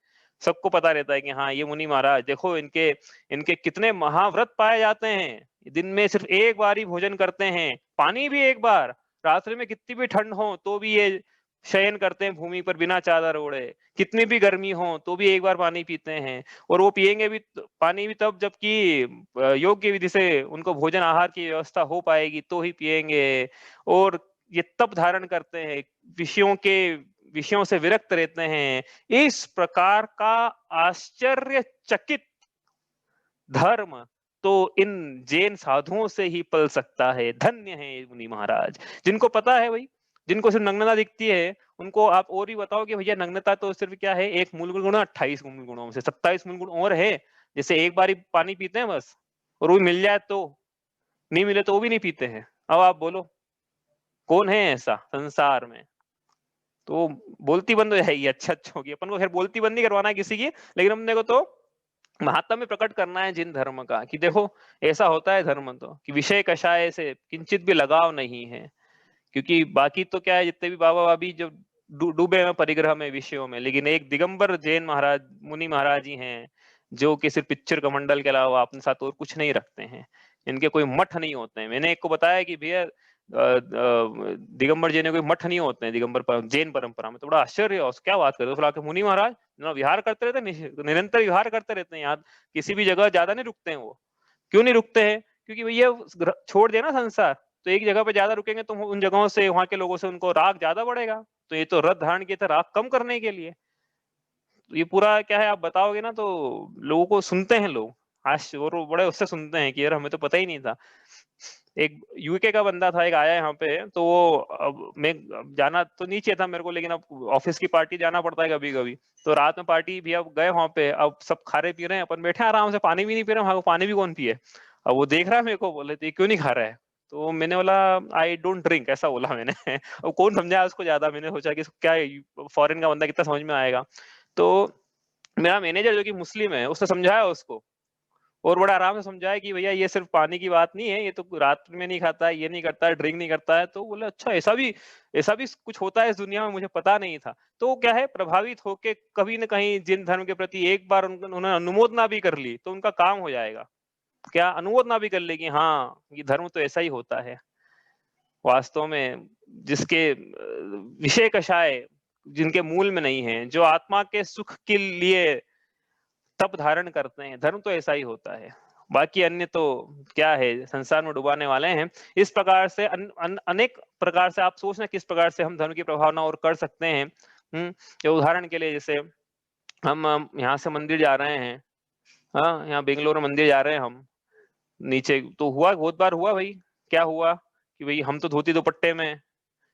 सबको पता रहता है कि हाँ ये मुनि महाराज देखो, इनके इनके कितने महाव्रत पाए जाते हैं, दिन में सिर्फ एक बार ही भोजन करते हैं, पानी भी एक बार, रात्रि में कितनी भी ठंड हो तो भी ये शयन करते हैं भूमि पर बिना चादर ओढ़े, कितनी भी गर्मी हो तो भी एक बार पानी पीते हैं, और वो पिएंगे भी पानी भी तब जबकि योग्य विधि से उनको भोजन आहार की व्यवस्था हो पाएगी तो ही पिएंगे, और ये तप धारण करते हैं, विषयों से विरक्त रहते हैं। इस प्रकार का आश्चर्यचकित धर्म तो इन जैन साधुओं से ही पल सकता है। धन्य है मुनि महाराज, जिनको पता है भाई, जिनको सिर्फ नग्नता दिखती है, उनको आप और भी बताओ कि भैया नग्नता तो सिर्फ क्या है, एक मूल गुण 28 मूल गुणों में से 27 मूल गुण और है, जैसे एक बार ही पानी पीते हैं बस, और वो मिल जाए तो, नहीं मिले तो वो भी नहीं पीते हैं। अब आप बोलो कौन है ऐसा संसार में? तो बोलती बंद हो जाएगी, अच्छा होगी, अपन को खैर बोलती बंद नहीं करवाना है किसी की, लेकिन हमने को तो महात्मा में प्रकट करना है जिन धर्म का, कि देखो ऐसा होता है धर्म तो, कि विषय कषाय से किंचित भी लगाव नहीं है, क्योंकि बाकी तो क्या है, जितने भी बाबा बाबी जो डूबे हैं परिग्रह में विषयों में, लेकिन एक दिगंबर जैन महाराज मुनि महाराज ही हैं जो कि सिर्फ पिक्चर कमंडल के अलावा अपने साथ और कुछ नहीं रखते हैं, इनके कोई मठ नहीं होते हैं। मैंने एक को बताया कि भैया दिगंबर जैन कोई मठ नहीं होते हैं जैन परंपरा में, तो बड़ा आश्चर्य है, क्या बात कर रहे हो? मुनि महाराज विहार करते रहते, निरंतर विहार करते रहते हैं, यहाँ किसी भी जगह ज्यादा नहीं रुकते हैं वो। क्यों नहीं रुकते हैं? क्योंकि भैया छोड़ दिया ना संसार, तो एक जगह पे ज्यादा रुकेंगे तो उन जगहों से, वहां के लोगों से उनको राग ज्यादा बढ़ेगा, तो ये तो रथ धारण किया था राग कम करने के लिए। तो ये पूरा क्या है, आप बताओगे ना तो लोगों को सुनते हैं लोग, आज और वो बड़े उससे सुनते हैं कि यार हमें तो पता ही नहीं था। एक यूके का बंदा था, एक आया यहाँ पे, तो वो अब मैं जाना तो नीचे था मेरे को, लेकिन अब ऑफिस की पार्टी जाना पड़ता है कभी कभी, तो रात में पार्टी भी अब गए वहां पे, अब सब खा रहे पी रहे हैं, अपन बैठे आराम से, पानी भी नहीं पी रहे, वहां पानी भी कौन पिए। अब वो देख रहा है मेरे को, बोले तो क्यों नहीं खा रहा है, तो मैंने बोला आई डोंट ड्रिंक, ऐसा बोला मैंने। अब कौन समझा उसको ज्यादा, मैंने सोचा कि क्या फॉरेन का बंदा कितना समझ में आएगा। तो मेरा मैनेजर जो कि मुस्लिम है, उसने समझाया उसको, और बड़ा आराम से समझाया कि भैया ये सिर्फ पानी की बात नहीं है, ये तो रात में नहीं खाता है, ये नहीं करता है, ड्रिंक नहीं करता है। तो बोले अच्छा ऐसा भी कुछ होता है इस दुनिया में, मुझे पता नहीं था। तो क्या है, प्रभावित होके कभी न कहीं जिन धर्म के प्रति एक बार उन्होंने अनुमोदना भी कर ली तो उनका काम हो जाएगा। क्या अनुमोदना भी कर ले कि हाँ ये धर्म तो ऐसा ही होता है वास्तव में, जिसके विषय कषाय जिनके मूल में नहीं है, जो आत्मा के सुख के लिए तप धारण करते हैं, धर्म तो ऐसा ही होता है। बाकी अन्य तो क्या है, संसार में डुबाने वाले हैं। इस प्रकार से अनेक प्रकार से आप सोचना किस प्रकार से हम धर्म की प्रभावना और कर सकते हैं। जो उदाहरण के लिए जैसे हम यहाँ से मंदिर जा रहे हैं, हाँ यहाँ बेंगलोर मंदिर जा रहे हैं हम, नीचे तो हुआ बहुत बार हुआ भाई, क्या हुआ कि भाई हम तो धोती दुपट्टे में,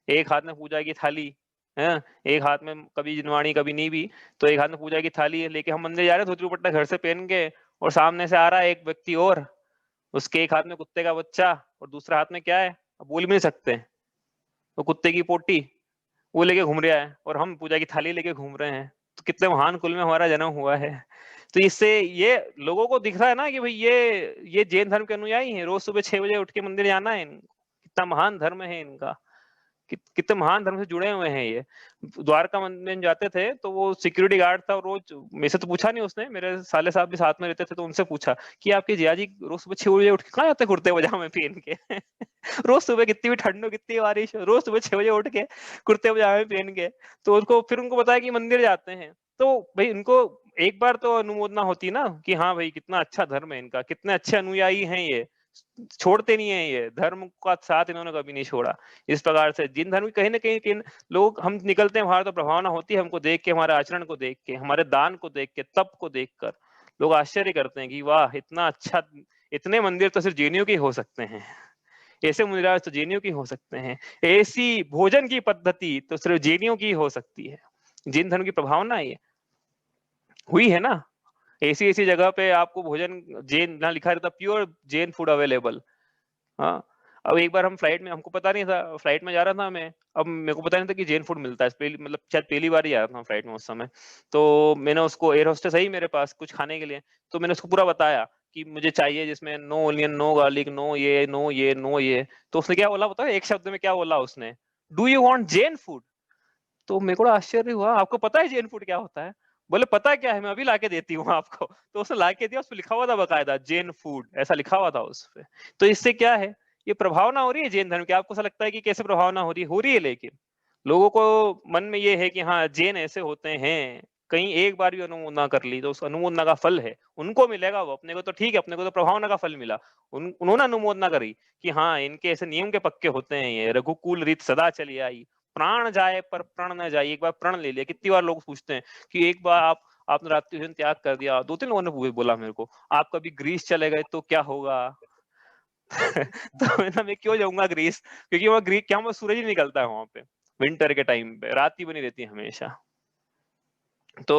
एक हाथ में पूजा की थाली है, एक हाथ में कभी जिनवाणी कभी नहीं भी, तो एक हाथ में पूजा की थाली लेके हम मंदिर जा रहे हैं धोती दुपट्टा घर से पहन के, और सामने से आ रहा है एक व्यक्ति और, उसके एक हाथ में कुत्ते का बच्चा और दूसरा हाथ में क्या है, अब बोल भी नहीं सकते, वो कुत्ते की पोटी वो लेके घूम रहा है, और हम पूजा की थाली लेके घूम रहे हैं, तो कितने महान कुल में हमारा जन्म हुआ है। तो इससे ये लोगों को दिख रहा है ना कि भाई ये जैन धर्म के अनुयायी हैं, रोज सुबह 6 बजे उठ के मंदिर जाना है, कितना महान धर्म है इनका, कितने महान धर्म से जुड़े हुए हैं ये। द्वारका मंदिर में जाते थे तो वो सिक्योरिटी गार्ड था, रोज मेरे से तो पूछा नहीं उसने, मेरे साले साहब भी साथ में रहते थे, तो उनसे पूछा कि आपके जिया जी रोज सुबह 6 बजे उठ के कहाँ जाते कुर्ते पजामे पहन के? रोज सुबह कितनी भी ठंड हो कितनी बारिश हो, रोज सुबह 6 बजे उठ के कुर्ते पजामे पहन के, तो उनको फिर उनको बताया कि मंदिर जाते हैं। तो भाई उनको एक बार तो अनुमोदना होती ना कि हाँ भाई कितना अच्छा धर्म है इनका, कितने अच्छे अनुयायी हैं ये, छोड़ते नहीं है, ये धर्म का साथ इन्होंने कभी नहीं छोड़ा। इस प्रकार से जिन धर्म कहीं ना कहीं लोग हम निकलते हैं बाहर तो प्रभावना होती है हमको देख के, हमारे आचरण को देख के, हमारे दान को देख के, तप को देख कर लोग आश्चर्य करते हैं कि वाह इतना अच्छा, इतने मंदिर तो सिर्फ जैनियों के हो सकते हैं, ऐसे मुनिराज तो जैनियों की हो सकते हैं, ऐसी भोजन की पद्धति तो सिर्फ जैनियों की हो सकती है। जैन धर्म की प्रभावना ये हुई है ना, ऐसी ऐसी जगह पे आपको भोजन जैन ना लिखा रहता, प्योर जैन फूड अवेलेबल। हाँ, अब एक बार हम फ्लाइट में, हमको पता नहीं था, फ्लाइट में जा रहा था मैं, अब मेरे को पता नहीं था कि जैन फूड मिलता है, मतलब शायद पहली बार ही आया था फ्लाइट में उस समय। तो मैंने उसको, एयर होस्टेस आई मेरे पास कुछ खाने के लिए, तो मैंने उसको पूरा बताया कि मुझे चाहिए जिसमें no onion, no garlic, no ये, नो ये, नो ये। तो उसने क्या बोला पता है, एक शब्द में क्या बोला उसने, do you want Jain food? तो मेरे को आश्चर्य हुआ, आपको पता है जैन फूड क्या होता है? बोले पता क्या है, मैं अभी लाके देती हूँ आपको। तो उसने लाके दिया, उस पर लिखा हुआ था बकायदा जैन फूड, ऐसा लिखा हुआ था उस पे। तो इससे क्या है, ये प्रभावना हो रही है जैन धर्म की। आपको ऐसा लगता है कि कैसे प्रभावना हो रही है, लेकिन लोगों को मन में ये है कि हाँ जैन ऐसे होते हैं, कहीं एक बार भी अनुमोदना कर ली तो उस अनुमोदना का फल है उनको मिलेगा, वो अपने को तो ठीक है, अपने को तो प्रभावना का फल मिला। उन्होंने अनुमोदना करी कि हाँ इनके ऐसे नियम के पक्के होते हैं, ये रघुकुल रीत सदा चली आई, प्राण जाए पर प्रण न जाए। एक बार प्रण ले लिया, कितनी बार लोग पूछते हैं कि एक बार आपने रात्रि भोजन त्याग कर दिया, 2-3 लोगों ने बोला मेरे को, आप कभी ग्रीस चले गए तो क्या होगा? तो मैं क्यों जाऊंगा ग्रीस, क्योंकि वहाँ ग्रीस क्या, वहाँ सूरज ही निकलता है वहां पे, विंटर के टाइम पे रात ही बनी रहती है हमेशा। तो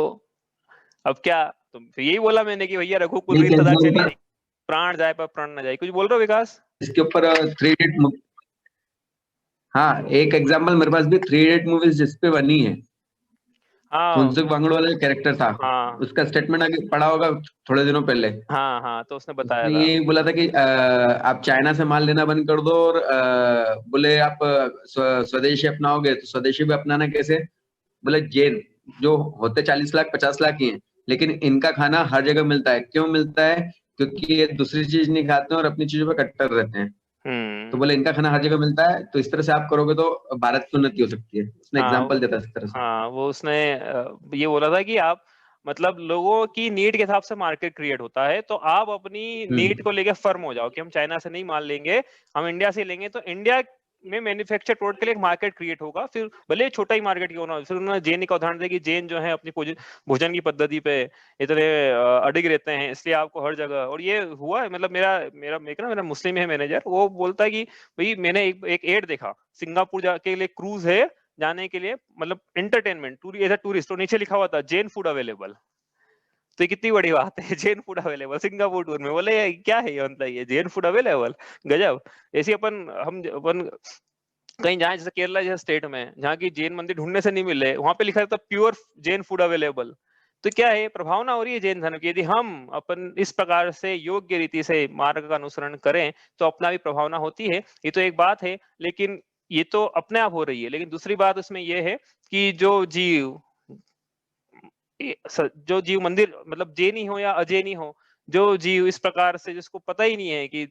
अब क्या, तो फिर यही बोला मैंने कि भैया रघुकुल एक रीत सदा चली एग्जाम्पल आई, प्राण जाए पर प्राण न जाए। कुछ बोल रहे हो विकास? इसके ऊपर 3 इडियट, हाँ एक एग्जाम्पल मेरे पास भी 3 इडियट मूवीज जिसपे बनी है। हाँ फुनसुक वांगड़ू वाला जो कैरेक्टर था, हाँ उसका स्टेटमेंट आगे पढ़ा होगा थोड़े दिनों पहले। हाँ हाँ, तो उसने बताया उसने था। ये बोला था कि आप चाइना से माल लेना बंद कर दो, और बोले आप स्वदेशी अपनाओगे तो स्वदेशी भी अपनाना कैसे? बोले जैन जो होते 40 लाख 50 लाख ही हैं, लेकिन इनका खाना हर जगह मिलता है। क्यों मिलता है? क्योंकि ये दूसरी चीज नहीं खाते हैं और अपनी चीजों पे कट्टर रहते हैं। तो बोले इनका खाना हर जगह मिलता है, तो इस तरह से आप करोगे तो भारत की उन्नति हो सकती है। उसने हाँ एग्जाम्पल देता है इस तरह से। हाँ, वो उसने ये बोला था कि आप, मतलब लोगों की नीड के हिसाब से मार्केट क्रिएट होता है, तो आप अपनी नीड को लेके फर्म हो जाओ कि हम चाइना से नहीं माल लेंगे, हम इंडिया से लेंगे, तो इंडिया में मैन्युफैक्चर प्रोडक्ट के लिए एक मार्केट क्रिएट होगा, फिर भले छोटा ही मार्केट क्यों ना हो। फिर उन्होंने जैन का उदाहरण दिया कि जैन जो है अपनी भोजन की पद्धति पे इतने अडिग रहते हैं, इसलिए आपको हर जगह, और ये हुआ है, मतलब मेरा मुस्लिम है मैनेजर, वो बोलता है कि भाई मैंने एक एड देखा, सिंगापुर जाके लिए क्रूज है जाने के लिए, मतलब एंटरटेनमेंट एज अ टूरिस्ट, तो नीचे लिखा हुआ था जैन फूड अवेलेबल। तो ये कितनी बड़ी बात है, Jain food available Singapore tour में। बोले ये क्या है, ये बनता है ये जैन फूड अवेलेबल, गजब। ऐसे अपन कहीं जाए, जैसे केरला जैसे स्टेट में जहाँ की जैन मंदिर ढूंढने से नहीं मिले, वहां पे लिखा था प्योर जैन फूड अवेलेबल। तो क्या है, प्रभावना हो रही है जैन धर्म की। यदि हम अपन इस प्रकार से योग्य रीति से मार्ग का अनुसरण करें तो अपना भी प्रभावना होती है। ये तो एक बात है, लेकिन ये तो अपने आप हो रही है। लेकिन दूसरी बात उसमें यह है कि जो जीव मंदिर, मतलब जैनी हो या अजैनी हो, जो जीव इस प्रकार से, जिसको पता ही नहीं है कि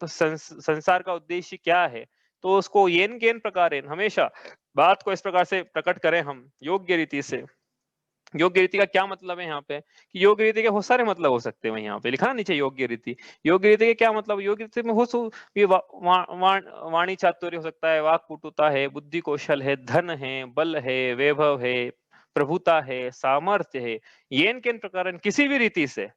तो संसार का उद्देश्य क्या है, तो उसको येन केन प्रकार हमेशा बात को इस प्रकार से प्रकट करें हम योग्य रीति से। योग्य रीति का क्या मतलब है यहाँ पे, कि योग्य रीति के बहुत सारे मतलब हो सकते हैं। यहाँ पे लिखा ना नीचे योग्य रीति, योग्य रीति के क्या मतलब, योग्य रीति में ये वाणी चातुर्य हो सकता है, वाक कुटुता है, बुद्धि कौशल है, धन है, बल है, वैभव है, प्रभुता है, सामर्थ्य है, येन केन प्रकार किसी भी रीति से,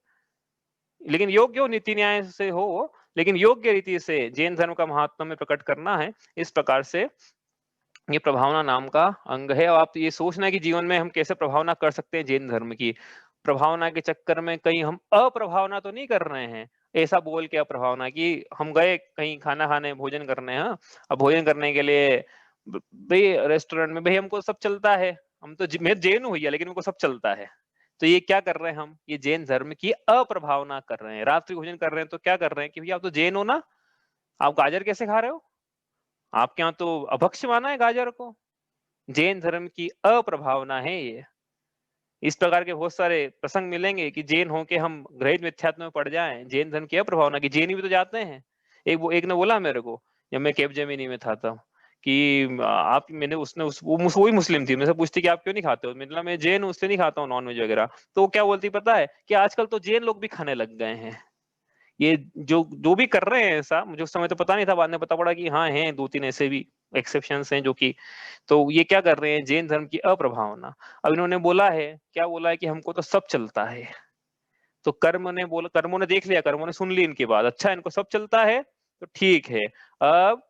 लेकिन योग्य हो, नीति न्याय से हो, लेकिन योग्य रीति से जैन धर्म का महात्मा में प्रकट करना है। इस प्रकार से ये प्रभावना नाम का अंग है। और आप ये सोचना है कि जीवन में हम कैसे प्रभावना कर सकते हैं जैन धर्म की। प्रभावना के चक्कर में कहीं हम अप्रभावना तो नहीं कर रहे हैं, ऐसा बोल के अप्रभावना कि हम गए कहीं खाना खाने, भोजन करने, हाँ अब भोजन करने के लिए भाई रेस्टोरेंट में, भाई हमको सब चलता है, हम तो मैं जैन हूँ भैया, लेकिन हमको सब चलता है। तो ये क्या कर रहे हैं हम, ये जैन धर्म की अप्रभावना कर रहे हैं। रात्रि भोजन कर रहे हैं तो क्या कर रहे हैं कि भैया आप तो जैन हो ना, आप गाजर कैसे खा रहे हो, आपके यहाँ तो अभक्ष्य माना है गाजर को। जैन धर्म की अप्रभावना है ये। इस प्रकार के बहुत सारे प्रसंग मिलेंगे कि जैन होके हम ग्रहित मिथ्यात्व में पड़ जाएं। जैन धर्म की अप्रभावना की, जैन भी तो जाते हैं। एक ने बोला मेरे को, जब मैं कैप जेमिनी में था तब, कि आप, मैंने उसने वही मुस्लिम थी, मेरे से पूछती कि आप क्यों नहीं खाते हो, मैंने बोला मैं जैन हूँ, उससे नहीं खाता हूँ नॉनवेज वगैरह। तो क्या बोलती पता है, कि आजकल तो जैन लोग भी खाने लग गए हैं। ये जो भी कर रहे हैं ऐसा, मुझे उस समय तो पता नहीं था, बाद में पता पड़ा कि हाँ हैं 2-3 ऐसे भी एक्सेप्शंस हैं जो कि, तो ये क्या कर रहे हैं, जैन धर्म की अप्रभावना। अब इन्होंने बोला है, क्या बोला है कि हमको तो सब चलता है। तो कर्मों ने देख लिया, कर्मों ने सुन ली इनकी बात, अच्छा इनको सब चलता है तो ठीक है। अब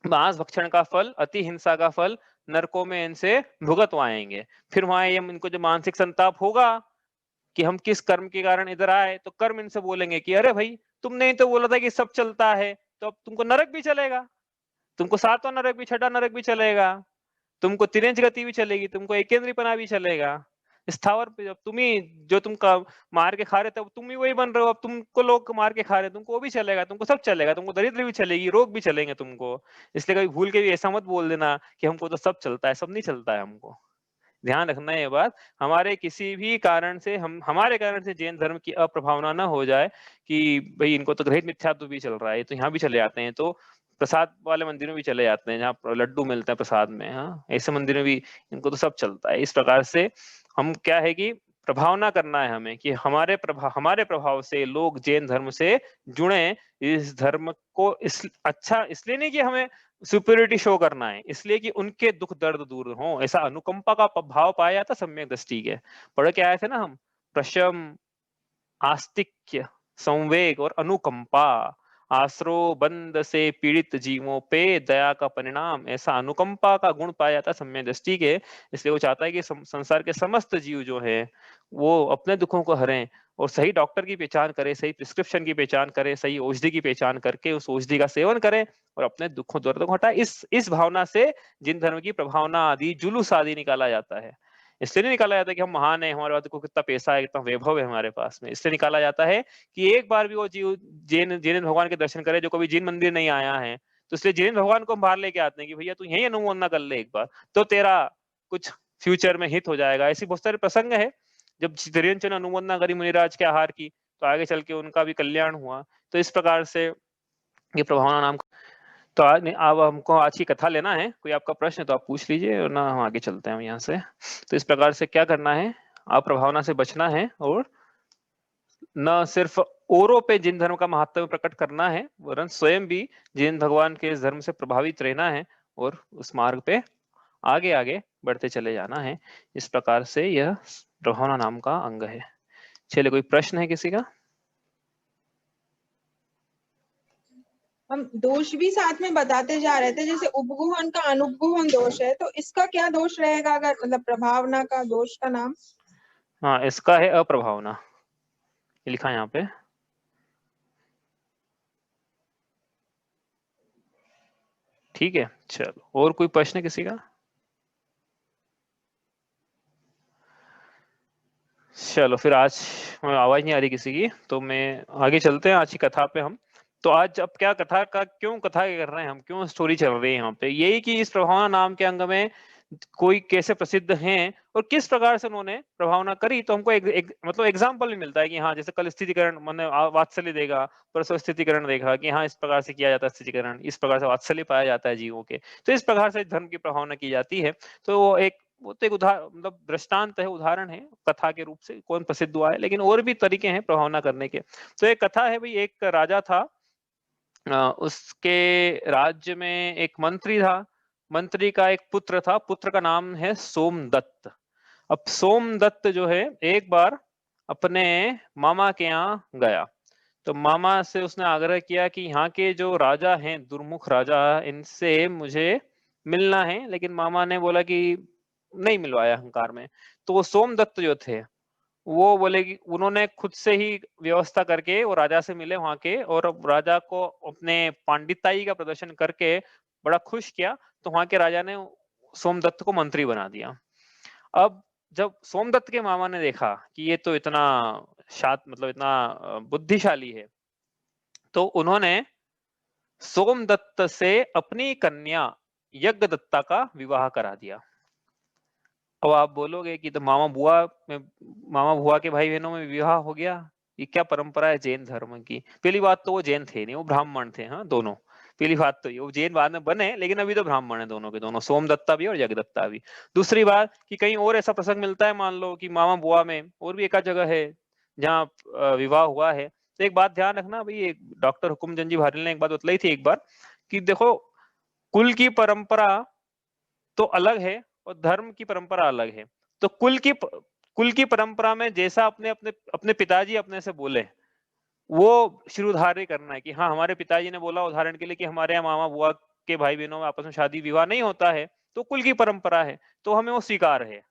मांस भक्षण का फल, अति हिंसा का फल नरकों में इनसे भुगतवाएंगे। फिर वहां ये इनको जो मानसिक संताप होगा कि हम किस कर्म के कारण इधर आए, तो कर्म इनसे बोलेंगे कि अरे भाई तुमने ही तो बोला था कि सब चलता है, तो अब तुमको नरक भी चलेगा, तुमको सातवां नरक भी, छठा नरक भी चलेगा, तुमको तिरंज गति भी चलेगी, तुमको एकेंद्रीपना भी चलेगा। स्थावर पे जब तुम ही जो मार के खा रहे थे, तुम ही वही बन रहे हो, अब तुमको लोग मार के खा रहे हैं, तुमको वो भी चलेगा, तुमको सब चलेगा, तुमको दरिद्र भी चलेगी, रोग भी चलेंगे तुमको। इसलिए कभी भूल के भी ऐसा मत बोल देना कि हमको तो सब चलता है, सब नहीं चलता है हमको। ध्यान रखना ये बात, हमारे किसी भी कारण से हमारे कारण से जैन धर्म की अप्रभावना ना हो जाए कि भाई इनको तो ग्रहित मिथ्यात्व भी चल रहा है, तो यहाँ भी चले जाते हैं, तो प्रसाद वाले मंदिर में भी चले जाते हैं जहाँ लड्डू मिलता है प्रसाद में, हाँ ऐसे मंदिर में भी इनको तो सब चलता है। इस प्रकार से हम क्या है कि प्रभावना करना है हमें कि हमारे प्रभाव से लोग जैन धर्म से जुड़े। इस धर्म को अच्छा इसलिए नहीं कि हमें सुपीरियरिटी शो करना है, इसलिए कि उनके दुख दर्द दूर हो, ऐसा अनुकंपा का भाव पाया जाता सम्यक दृष्टि के। पढ़ के आए थे ना हम, प्रशम, आस्तिक्य, संवेग और अनुकंपा, आश्रो बंद से पीड़ित जीवों पे दया का परिणाम, ऐसा अनुकंपा का गुण पाया जाता सम्यक दृष्टि के। इसलिए वो चाहता है कि संसार के समस्त जीव जो है वो अपने दुखों को हरें और सही डॉक्टर की पहचान करें, सही प्रिस्क्रिप्शन की पहचान करें, सही औषधि की पहचान करके उस औषधि का सेवन करें और अपने दुखों दर्द को हटाए। इस भावना से जिन धर्म की प्रभावना आदि, जुलूस आदि निकाला जाता है। इसलिए नहीं निकाला जाता कि हम महान है, हमारे पास देखो कितना पैसा है, कितना वैभव है हमारे पास में। इसलिए निकाला जाता है कि एक बार भी वो जीव जैन भगवान के दर्शन करे जो कभी जैन मंदिर नहीं आया है, तो इसलिए जैन भगवान को हम बाहर लेके आते हैं कि भैया तू यही अनुमोदन कर ले एक बार, तो तेरा कुछ फ्यूचर में हित हो जाएगा। ऐसी बहुत सारे प्रसंग है, जब तिरंचन अनुमोदना करी मुनिराज के आहार की, तो आगे चल के उनका भी कल्याण हुआ। तो इस प्रकार से ये प्रभावना नाम। तो आज नहीं, अब हमको आज की कथा लेना है, कोई आपका प्रश्न है तो आप पूछ लीजिए, और ना हम आगे चलते हैं यहाँ से। तो इस प्रकार से क्या करना है, आप प्रभावना से बचना है और न सिर्फ औरों पे जिन धर्म का महत्व प्रकट करना है, वरन स्वयं भी जैन भगवान के इस धर्म से प्रभावित रहना है और उस मार्ग पे आगे आगे बढ़ते चले जाना है। इस प्रकार से यह प्रभावना नाम का अंग है। चलिए, कोई प्रश्न है किसी का? हम दोष भी साथ में बताते जा रहे थे, जैसे उपगुहन का अनुपगुहन दोष है, तो इसका क्या दोष रहेगा अगर मतलब प्रभावना का दोष का नाम? हाँ, इसका है अप्रभावना, लिखा है यहाँ पे। ठीक है, चलो और कोई प्रश्न किसी का? चलो फिर आज आवाज नहीं आ रही किसी की, तो मैं आगे चलते हैं आज की कथा पे हम। तो आज अब क्या कथा का, क्यों कथा कर रहे हैं हम, क्यों स्टोरी चल रही है यहाँ पे, यही कि इस प्रभावना नाम के अंग में कोई कैसे प्रसिद्ध हैं और किस प्रकार से उन्होंने प्रभावना करी। तो हमको मतलब एग्जाम्पल भी मिलता है कि हाँ, जैसे कल स्थितिकरण मैंने वात्सल्य देखा, परसों स्थितिकरण देखा कि हाँ इस प्रकार से किया जाता है स्थितिकरण, इस प्रकार से वात्सल्य पाया जाता है जीवों के। तो इस प्रकार से धर्म की प्रभावना की जाती है। तो वो तो एक मतलब दृष्टांत है, उदाहरण है कथा के रूप से, कौन प्रसिद्ध हुआ है, लेकिन और भी तरीके हैं प्रभावना करने के। तो एक कथा है भाई, एक राजा था, उसके राज्य में एक मंत्री था, मंत्री का एक पुत्र था, पुत्र का नाम है सोमदत्त। अब सोमदत्त जो है एक बार अपने मामा के यहाँ गया, तो मामा से उसने आग्रह किया कि यहाँ के जो राजा हैं, दुर्मुख राजा, इनसे मुझे मिलना है, लेकिन मामा ने बोला कि नहीं मिलवाया अहंकार में। तो वो सोमदत्त जो थे वो बोले कि उन्होंने खुद से ही व्यवस्था करके वो राजा से मिले वहां के, और राजा को अपने पांडिताई का प्रदर्शन करके बड़ा खुश किया। तो वहां के राजा ने सोमदत्त को मंत्री बना दिया। अब जब सोमदत्त के मामा ने देखा कि ये तो इतना मतलब इतना बुद्धिशाली है, तो उन्होंने सोमदत्त से अपनी कन्या यज्ञदत्ता का विवाह करा दिया। अब आप बोलोगे कि तो मामा बुआ के भाई बहनों में विवाह हो गया, ये क्या परंपरा है जैन धर्म की? पहली बात तो वो जैन थे नहीं, वो ब्राह्मण थे, हाँ दोनों। पहली बात तो ये, वो जैन बाद में बने, लेकिन अभी तो ब्राह्मण है दोनों के दोनों, सोमदत्ता भी और जगदत्ता भी। दूसरी बात कि कहीं और ऐसा प्रसंग मिलता है, मान लो कि मामा बुआ में और भी एक जगह है जहाँ विवाह हुआ है, तो एक बात ध्यान रखना भाई, एक डॉक्टर हुकुमचंद जी भारिल ने एक बात बतलाई थी एक बार कि देखो कुल की परंपरा तो अलग है और धर्म की परंपरा अलग है। तो कुल की परंपरा में जैसा अपने अपने अपने पिताजी अपने से बोले वो शिरोधार्य करना है कि हाँ हमारे पिताजी ने बोला उदाहरण के लिए कि हमारे यहाँ मामा बुआ के भाई बहनों में आपस में शादी विवाह नहीं होता है, तो कुल की परंपरा है तो हमें वो स्वीकार है।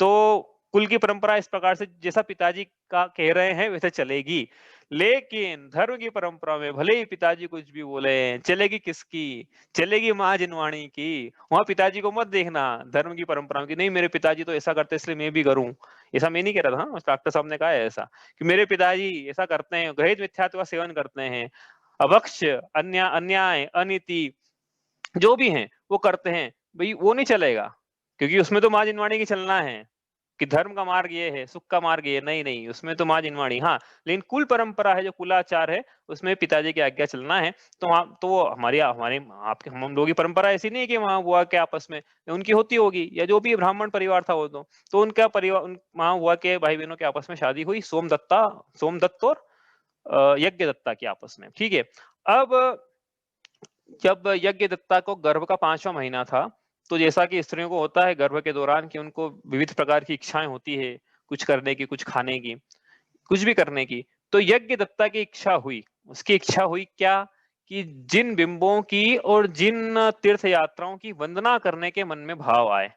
तो कुल की परंपरा इस प्रकार से जैसा पिताजी का कह रहे हैं वैसे चलेगी, लेकिन धर्म की परंपरा में भले ही पिताजी कुछ भी बोले चलेगी किसकी, चलेगी माँ जिनवाणी की। वहां पिताजी को मत देखना धर्म की परंपरा में कि नहीं मेरे पिताजी तो ऐसा करते इसलिए मैं भी करूं। ऐसा मैं नहीं कह रहा था, डॉक्टर साहब ने कहा है ऐसा कि मेरे पिताजी ऐसा करते हैं, गृहित मिथ्यात्व का सेवन करते हैं, अभक्ष अन्याय अनीति जो भी हैं वो करते हैं, भाई वो नहीं चलेगा क्योंकि उसमें तो माँ जिनवाणी की चलना है कि धर्म का मार्ग ये है सुख का मार्ग ये नहीं नहीं उसमें तो माँ जिनवाणी। हाँ लेकिन कुल परंपरा है जो कुलाचार है उसमें पिताजी की आज्ञा चलना है। तो वहां तो हमारी हमारे आपके हम लोगों की परंपरा ऐसी नहीं है कि वहां बुआ के आपस में उनकी होती होगी या जो भी ब्राह्मण परिवार था वो तो उनका परिवार वहां बुआ के भाई बहनों के आपस में शादी हुई सोमदत्त और यज्ञ दत्ता की आपस में, ठीक है। अब जब यज्ञ दत्ता को गर्भ का 5वां महीना था तो जैसा कि स्त्रियों को होता है गर्भ के दौरान कि उनको विविध प्रकार की इच्छाएं होती है, कुछ करने की, कुछ खाने की, कुछ भी करने की। तो यज्ञ दत्ता की इच्छा हुई, उसकी इच्छा हुई क्या कि जिन बिंबों की और जिन तीर्थ यात्राओं की वंदना करने के मन में भाव आए।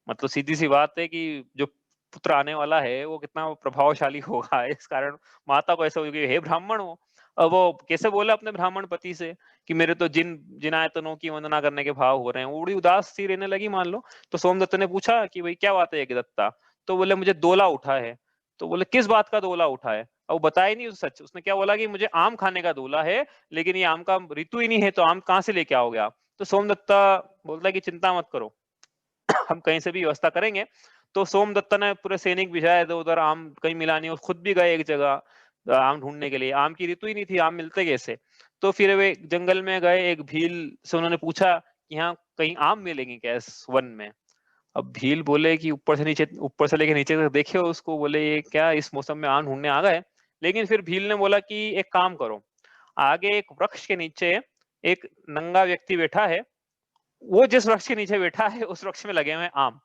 मतलब सीधी सी बात है कि जो पुत्र आने वाला है वो कितना प्रभावशाली होगा, इस कारण माता को ऐसा हो गया हे ब्राह्मण हो। अब वो कैसे बोला अपने ब्राह्मण पति से कि मेरे तो जिन आयतनों की वंदना करने के भाव हो रहे हैं, वो बड़ी उदास सी रहने लगी मान लो। तो सोमदत्त ने पूछा कि भाई क्या बात है यज्ञ दत्ता? तो बोले मुझे दोला उठा है। तो बोले किस बात का दोला उठा है? अब वो बताया नहीं सच, उसने क्या बोला कि मुझे आम खाने का दोला है, लेकिन ये आम का ऋतु ही नहीं है तो आम कहाँ से लेके आओगे आप? तो सोमदत्ता बोलता है कि चिंता मत करो हम कहीं से भी व्यवस्था करेंगे। तो सोमदत्ता ने पूरे सैनिक भिजाए थे उधर, आम कहीं मिला नहीं, खुद भी गए एक जगह आम ढूंढने के लिए, आम की ऋतु ही नहीं थी, आम मिलते कैसे? तो फिर वे जंगल में गए, एक भील से उन्होंने पूछा कि यहाँ कहीं आम मिलेंगे क्या इस वन में? अब भील बोले कि ऊपर से लेके नीचे तक देखे उसको, बोले ये क्या इस मौसम में आम ढूंढने आ गए? लेकिन फिर भील ने बोला कि एक काम करो, आगे एक वृक्ष के नीचे एक नंगा व्यक्ति बैठा है, वो जिस वृक्ष के नीचे बैठा है उस वृक्ष में लगे हुए आम।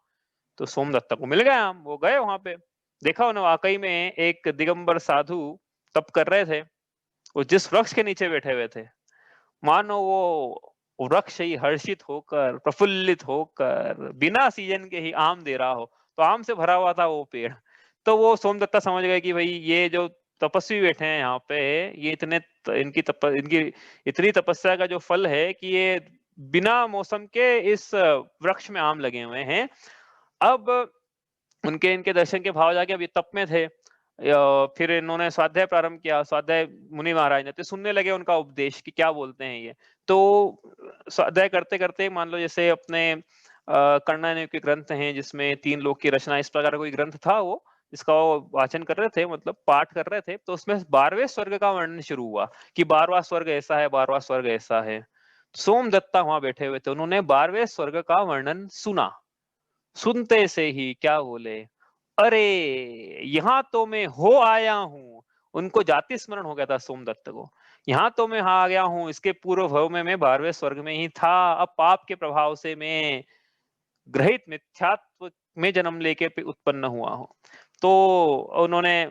तो सोमदत्ता को मिल गया आम, वो गए वहां पे, देखा उन्हें वाकई में एक दिगंबर साधु तप कर रहे थे, वो जिस वृक्ष के नीचे बैठे हुए थे, मानो वो वृक्ष ही हर्षित होकर प्रफुल्लित होकर बिना सीजन के ही आम दे रहा हो। तो आम से भरा हुआ था वो पेड़। तो वो सोमदत्ता समझ गए कि भाई ये जो तपस्वी बैठे हैं यहाँ पे, ये इनकी इतनी तपस्या का जो फल है कि ये बिना मौसम के इस वृक्ष में आम लगे हुए हैं। अब उनके इनके दर्शन के भाव जाके अभी तप में थे, फिर इन्होंने स्वाध्याय प्रारंभ किया। स्वाध्याय मुनि महाराज ने तो सुनने लगे उनका उपदेश कि क्या बोलते हैं ये। तो स्वाध्याय करते करते मान लो जैसे अपने कर्णाने के ग्रंथ हैं जिसमें 3 लोक की रचना, इस प्रकार का कोई ग्रंथ था वो, जिसका वो वाचन कर रहे थे, मतलब पाठ कर रहे थे। तो उसमें 12वें स्वर्ग का वर्णन शुरू हुआ कि 12वां स्वर्ग ऐसा है, 12वां स्वर्ग ऐसा है। सोमदत्ता वहां बैठे हुए थे, उन्होंने 12वें स्वर्ग का वर्णन सुना। सुनते से ही क्या बोले, अरे यहाँ तो मैं हो आया हूँ। उनको जाति स्मरण हो गया था सोमदत्त को, यहाँ तो मैं आ गया हूँ, इसके पूर्व भव में मैं 12वें स्वर्ग में ही था। अब पाप के प्रभाव से मैं ग्रहित मिथ्यात्व में जन्म लेके उत्पन्न हुआ हूँ। तो उन्होंने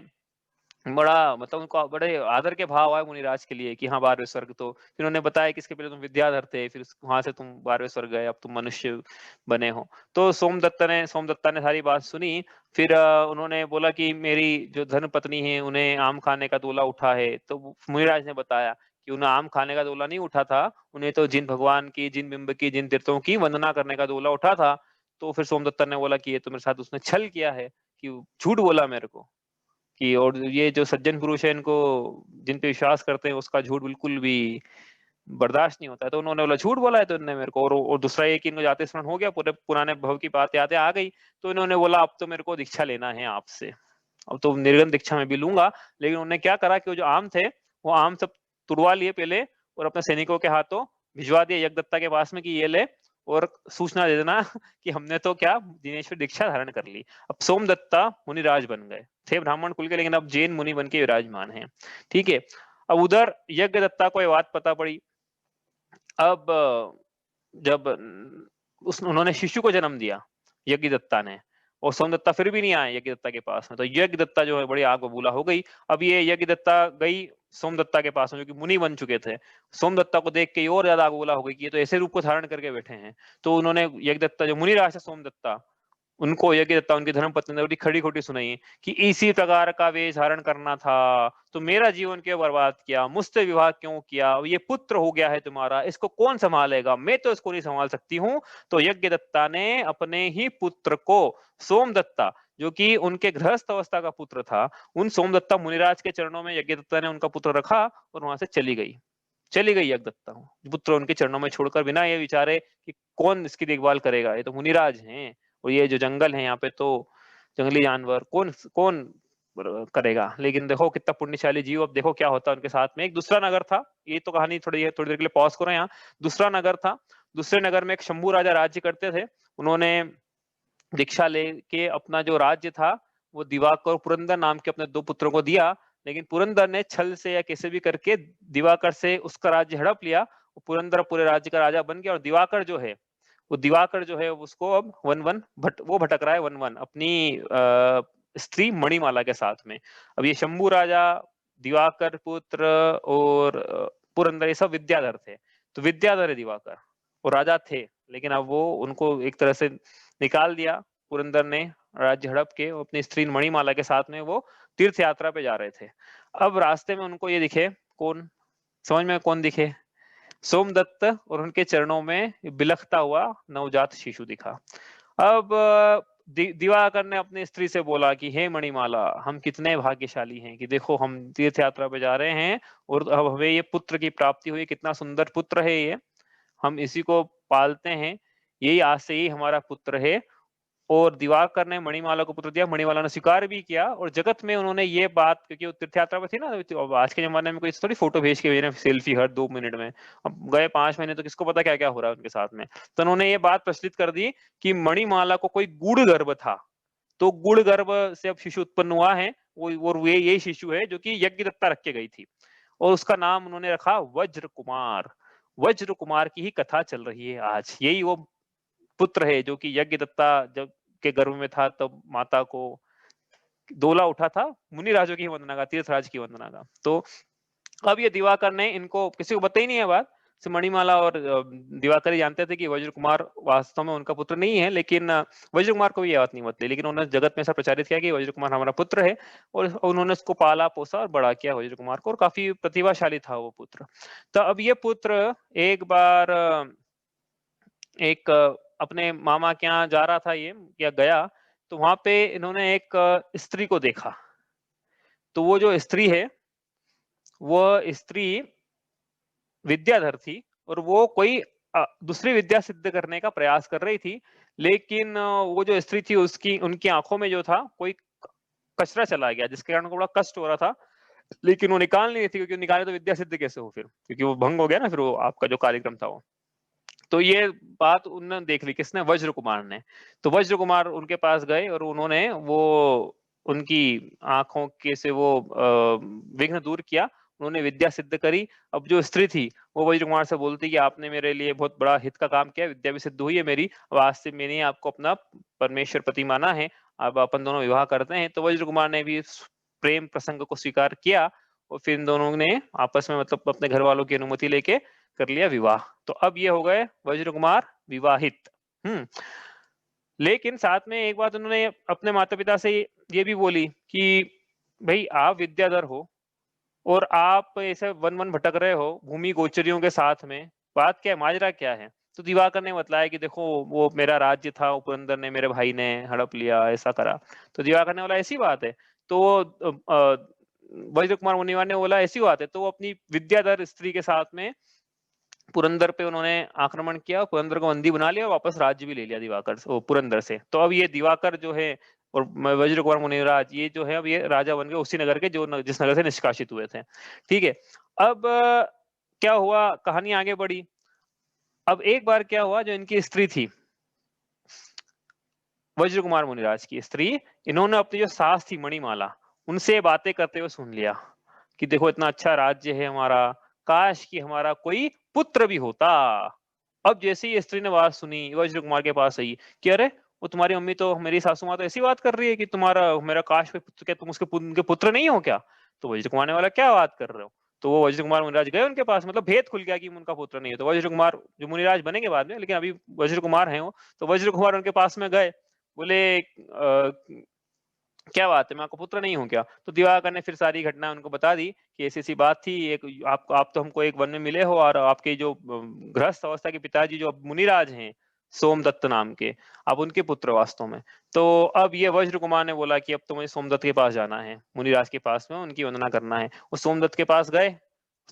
बड़ा मतलब उनको बड़े आदर के भाव आए मुनिराज के लिए कि हाँ 12वें स्वर्ग। तो फिर उन्होंने बताया कि इसके पहले तुम विद्याधर थे, फिर वहां से तुम 12वें स्वर्ग गए, अब तुम मनुष्य बने हो। तो सोमदत्ता ने सारी बात सुनी। फिर उन्होंने बोला कि मेरी जो धर्म पत्नी है उन्हें आम खाने का दोला उठा है। तो मुनिराज ने बताया कि उन्हें आम खाने का दोला नहीं उठा था, उन्हें तो जिन भगवान की, जिन बिंब की, जिन तीर्थों की वंदना करने का दोला उठा था। तो फिर सोमदत्ता ने बोला कि ये तो मेरे साथ उसने छल किया है, कि झूठ बोला मेरे को कि, और ये जो सज्जन पुरुष है इनको जिन पे विश्वास करते हैं उसका झूठ बिल्कुल भी बर्दाश्त नहीं होता है। तो उन्होंने बोला झूठ बोला है तो इन्होंने मेरे को, और दूसरा ये कि इनको जाति स्मरण हो गया, पूरे पुराने भव की बात यादें आ गई। तो इन्होंने बोला अब तो मेरे को दीक्षा लेना है आपसे, अब तो निर्गन दीक्षा में भी लूंगा। लेकिन उन्होंने क्या करा कि वो जो आम थे वो आम सब तुड़वा लिए पहले और अपने सैनिकों के हाथों भिजवा दिए यज्ञदत्ता के पास में कि ये ले और सूचना दे देना कि हमने तो क्या जिनेश्वर दीक्षा धारण कर ली। अब सोमदत्ता मुनिराज बन गए, थे ब्राह्मण कुल के लेकिन अब जैन मुनि बन के विराजमान हैं। ठीक है, अब उधर यज्ञदत्ता को ये बात पता पड़ी। अब जब उन्होंने शिशु को जन्म दिया यज्ञदत्ता ने, और सोमदत्ता फिर भी नहीं आए यज्ञदत्ता के पास में, तो यज्ञदत्ता जो है बड़ी आग बबूला हो गई। अब ये यज्ञदत्ता गई सोमदत्ता के पास में जो कि मुनि बन चुके थे, सोमदत्ता को देख के और ज्यादा आग बबूला हो गई कि ये तो ऐसे रूप को धारण करके बैठे हैं। तो उन्होंने यज्ञदत्ता जो मुनिराज है सोमदत्ता, उनको यज्ञदत्ता उनकी धर्मपत्नी ने बड़ी खड़ी खोटी सुनाई कि इसी प्रकार का वेश धारण करना था तो मेरा जीवन क्यों बर्बाद किया, मुझसे विवाह क्यों किया, ये पुत्र हो गया है तुम्हारा, इसको कौन संभालेगा, मैं तो इसको नहीं संभाल सकती हूँ। तो यज्ञदत्ता ने अपने ही पुत्र को, सोमदत्ता जो कि उनके गृहस्थ अवस्था का पुत्र था, उन सोमदत्ता मुनिराज के चरणों में यज्ञदत्ता ने उनका पुत्र रखा और वहां से चली गई यज्ञदत्ता पुत्र उनके चरणों में छोड़कर, बिना ये विचारे कि कौन इसकी देखभाल करेगा, ये तो मुनिराज हैं और ये जो जंगल है यहाँ पे तो जंगली जानवर कौन कौन करेगा। लेकिन देखो कितना पुण्यशाली जीव। अब देखो क्या होता है उनके साथ में। एक दूसरा नगर था, ये तो कहानी थोड़ी देर के लिए पॉज करो यहाँ। दूसरा नगर था, दूसरे नगर में एक शंभू राजा राज्य करते थे। उन्होंने दीक्षा लेके अपना जो राज्य था वो दिवाकर और पुरंदर नाम के अपने 2 पुत्रों को दिया, लेकिन पुरंदर ने छल से या कैसे भी करके दिवाकर से उसका राज्य हड़प लिया। पुरंदर पूरे राज्य का राजा बन गया और दिवाकर जो है उसको अब वन वो भटक रहा है वन अपनी स्त्री मणिमाला के साथ में। अब ये शंभू राजा, दिवाकर पुत्र और पुरंदर ये सब विद्याधर थे। तो विद्याधर है दिवाकर और राजा थे, लेकिन अब वो उनको एक तरह से निकाल दिया पुरंदर ने राज्य हड़प के। अपनी स्त्री मणिमाला के साथ में वो तीर्थ यात्रा पे जा रहे थे। अब रास्ते में उनको ये दिखे, कौन समझ में कौन दिखे? सोमदत्त और उनके चरणों में बिलखता हुआ नवजात शिशु दिखा। अब दिवाकर ने अपनी स्त्री से बोला कि हे मणिमाला, हम कितने भाग्यशाली हैं कि देखो हम तीर्थ यात्रा पे जा रहे हैं और अब हमें ये पुत्र की प्राप्ति हुई। कितना सुंदर पुत्र है ये, हम इसी को पालते हैं, यही आज से ही हमारा पुत्र है। और दिवाकर ने मणिमाला को पुत्र दिया, मणिमाला ने स्वीकार भी किया। और जगत में उन्होंने ये बात, क्योंकि वो तीर्थ यात्रा में थी ना, तो आज के जमाने में कोई थोड़ी फोटो भेज के भेज सेल्फी हर 2 मिनट में, अब गए 5 महीने तो किसको पता क्या क्या हो रहा है उनके साथ में। तो उन्होंने ये बात प्रचलित कर दी कि मणिमाला को कोई गुड़ गर्भ था, तो गुड़ गर्भ से अब शिशु उत्पन्न हुआ है, वो यही शिशु है जो कि यज्ञदत्ता रख के गई थी। और उसका नाम उन्होंने रखा वज्र कुमार। वज्र कुमार की ही कथा चल रही है आज। यही वो पुत्र है जो कि यज्ञदत्ता जब के गर्भ में था तब माता को डोला उठा था मुनिराजों की वंदना का, तीर्थराज की वंदना का। तो अब ये दिवाकर ने इनको, किसी को बताई नहीं है बात, मणिमाला और दिवाकर ही जानते थे कि वज्र कुमार वास्तव में उनका पुत्र नहीं है, लेकिन वज्र कुमार को भी ये बात नहीं बतली। लेकिन उन्होंने जगत में ऐसा प्रचारित किया कि वज्र कुमार हमारा पुत्र है, और उन्होंने उसको पाला पोसा और बड़ा किया वज्र कुमार को, और काफी प्रतिभाशाली था वो पुत्र। तो अब ये पुत्र एक बार एक अपने मामा के यहाँ जा रहा था ये, या गया, तो वहां पे इन्होंने एक स्त्री को देखा। तो वो जो स्त्री है वो स्त्री विद्याधर थी और वो कोई दूसरी विद्या सिद्ध करने का प्रयास कर रही थी। लेकिन वो जो स्त्री थी उसकी उनकी आंखों में जो था कोई कचरा चला गया, जिसके कारण को बड़ा कष्ट हो रहा था, लेकिन वो निकाल नहीं थी, क्योंकि निकाले तो विद्या सिद्ध कैसे हो फिर, क्योंकि वो भंग हो गया ना फिर वो आपका जो कार्यक्रम था वो। तो ये बात उन्होंने देख ली, किसने? वज्र कुमार ने। तो वज्र कुमार उनके पास गए और उन्होंने वो उनकी आंखों के से वो विघ्न दूर किया, उन्होंने विद्या सिद्ध करी। अब जो स्त्री थी वो वज्र कुमार से बोलती कि आपने मेरे लिए बहुत बड़ा हित का काम किया, विद्या भी सिद्ध हुई है मेरी, अब आज से मैंने आपको अपना परमेश्वर पति माना है, अब अपन दोनों विवाह करते हैं। तो वज्र कुमार ने भी प्रेम प्रसंग को स्वीकार किया और फिर इन दोनों ने आपस में मतलब अपने घर वालों की अनुमति लेके कर लिया विवाह। तो अब ये हो गए वज्र कुमार विवाहित। लेकिन साथ में एक बात उन्होंने अपने माता पिता से ये भी बोली कि भाई आप विद्याधर हो और आप ऐसे वन भटक रहे हो भूमि गोचरियों के साथ में, बात क्या है, माजरा क्या है? तो दिवाकर ने बतलाया कि देखो वो मेरा राज्य था, पुरंदर ने, मेरे भाई ने हड़प लिया, ऐसा करा। तो दिवाकर ने बोला ऐसी बात है? तो वज्र कुमार मुनिवार ने बोला ऐसी बात है। तो वो अपनी विद्याधर स्त्री के साथ में पुरंदर पे उन्होंने आक्रमण किया, पुरंदर को बंदी बना लिया, वापस राज्य भी ले लिया दिवाकर पुरंदर से। तो अब ये दिवाकर जो है और वज्र कुमार मुनिराज, ये जो है अब ये राजा बन गए उसी नगर के जो जिस नगर से निष्कासित हुए थे। ठीक है, अब क्या हुआ, कहानी आगे बढ़ी। अब एक बार क्या हुआ, जो इनकी स्त्री थी वज्र कुमार मुनिराज की स्त्री, इन्होंने अपनी जो सास थी मणिमाला, उनसे बातें करते हुए सुन लिया कि देखो इतना अच्छा राज्य है हमारा, काश कि हमारा कोई पुत्र भी होता। अब जैसे ही स्त्री ने बात सुनी, वज्र कुमार के पास आई कि अरे वो तुम्हारी मम्मी तो, मेरी सासू माँ तो ऐसी बात कर रही है कि तुम्हारा मेरा काश कोई पुत्र, क्या तुम उनके पुत्र नहीं हो क्या? तो वज्र कुमार ने बोला क्या बात कर रहे हो? तो वो वज्र कुमार मुनिराज गए उनके पास, मतलब भेद खुल गया कि उनका पुत्र नहीं है। तो वज्र कुमार जो मुनिराज बनेंगे बाद में, लेकिन अभी वज्र कुमार हैं वो, तो वज्र कुमार उनके पास में गए, बोले क्या बात है, मैं आपका पुत्र नहीं हूँ क्या? तो दिवाकर ने फिर सारी घटना उनको बता दी कि ऐसी ऐसी बात थी, एक आप तो हमको एक वन में मिले हो, और आपके जो गृहस्थ अवस्था के पिताजी जो मुनिराज हैं सोमदत्त नाम के, आप उनके पुत्र वास्तव में। तो अब ये वज्र कुमार ने बोला कि अब तो मुझे सोमदत्त के पास जाना है, मुनिराज के पास में उनकी वंदना करना है। वो सोमदत्त के पास गए।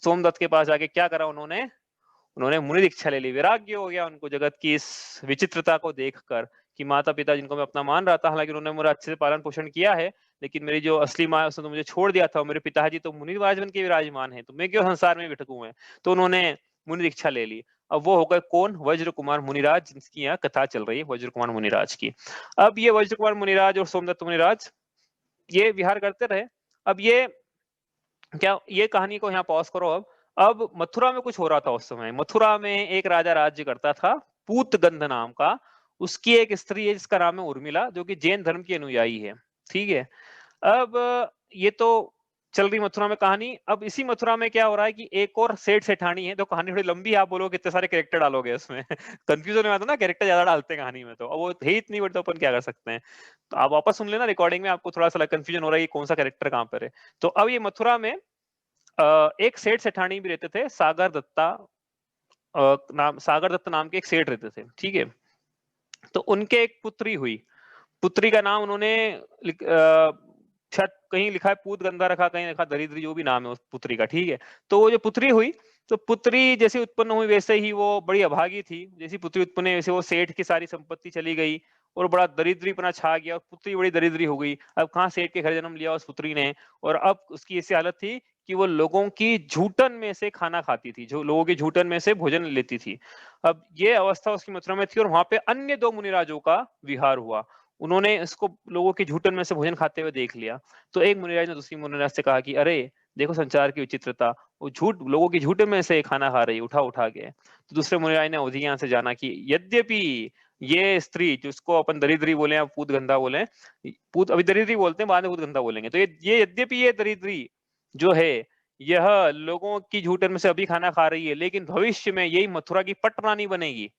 सोमदत्त के पास जाके क्या करा उन्होंने, उन्होंने मुनि दीक्षा ले ली। वैराग्य हो गया उनको जगत की इस विचित्रता को देखकर कि माता पिता जिनको मैं अपना मान रहा था, हालांकि उन्होंने मेरा अच्छे से पालन पोषण किया है, लेकिन मेरी जो असली माँ है उसने तो मुझे छोड़ दिया था, और मेरे पिताजी तो मुनिराज बन के विराजमान है, तो मैं क्यों संसार में भटकूं मैं? तो उन्होंने मुनि दीक्षा ले ली। अब वो हो गए कौन? वज्र कुमार मुनिराज, जिनकी यहाँ कथा चल रही है वज्र कुमार मुनिराज की। अब ये वज्र कुमार मुनिराज और सोमदत्त मुनिराज ये विहार करते रहे। अब ये क्या, ये कहानी को यहाँ पॉज करो। अब मथुरा में कुछ हो रहा था उस समय। मथुरा में एक राजा राज्य करता था, पूतगंध नाम का। उसकी एक स्त्री है जिसका नाम है उर्मिला, जो कि जैन धर्म की अनुयायी है। ठीक है। अब ये तो चल रही मथुरा में कहानी। अब इसी मथुरा में क्या हो रहा है कि एक और सेठ सेठानी है। तो कहानी थोड़ी लंबी है, आप बोलो कितने सारे कैरेक्टर डालोगे उसमें कंफ्यूजन में आता ना, कैरेक्टर ज्यादा डालते हैं कहानी में, तो अब वो है इतनी बड़ी, तो अपन क्या कर सकते हैं। तो आप वापस सुन लेना रिकॉर्डिंग में, आपको थोड़ा सा कंफ्यूजन हो रहा है कि कौन सा कैरेक्टर कहाँ पर है। तो अब ये मथुरा में एक सेठ सेठानी भी रहते थे, सागर दत्ता नाम, सागर दत्त नाम के एक सेठ रहते थे। ठीक है। तो उनके एक पुत्री हुई। पुत्री का नाम उन्होंने शायद कहीं लिखा है पूत गंधा रखा, कहीं लिखा दरिद्री, जो भी नाम है उस पुत्री का। ठीक है। तो वो जो पुत्री हुई, तो पुत्री जैसे उत्पन्न हुई वैसे ही वो बड़ी अभागी थी। जैसी पुत्री उत्पन्न हुई वैसे वो सेठ की सारी संपत्ति चली गई, और बड़ा दरिद्रीपना छा गया, और पुत्री बड़ी दरिद्री हो गई। अब कहाँ सेठ के घर जन्म लिया उस पुत्री ने, और अब उसकी ऐसी हालत थी कि वो लोगों की झूठन में से खाना खाती थी, जो लोगों की झूठन में से भोजन लेती थी। अब ये अवस्था उसकी मथुरा में थी, और वहां पे अन्य दो मुनिराजों का विहार हुआ। उन्होंने इसको लोगों के झूठन में से भोजन खाते हुए देख लिया। तो एक मुनिराज ने दूसरी मुनिराज से कहा कि अरे देखो संचार की विचित्रता, वो झूठ, लोगों की झूठे में से खाना खा रही, उठा उठा के। तो दूसरे मुनिराज ने अवधि ज्ञान से जाना कि यद्यपि ये स्त्री, जिसको अपन दरिद्री बोले या पूत गंधा बोले, पूत अभी दरिद्री बोलते हैं, बाद में पूत गंधा बोलेंगे, तो ये यद्यपि ये दरिद्री जो है, यह लोगों की झूठन में से अभी खाना खा रही है, लेकिन भविष्य में यही मथुरा की पट रानी बनेगी।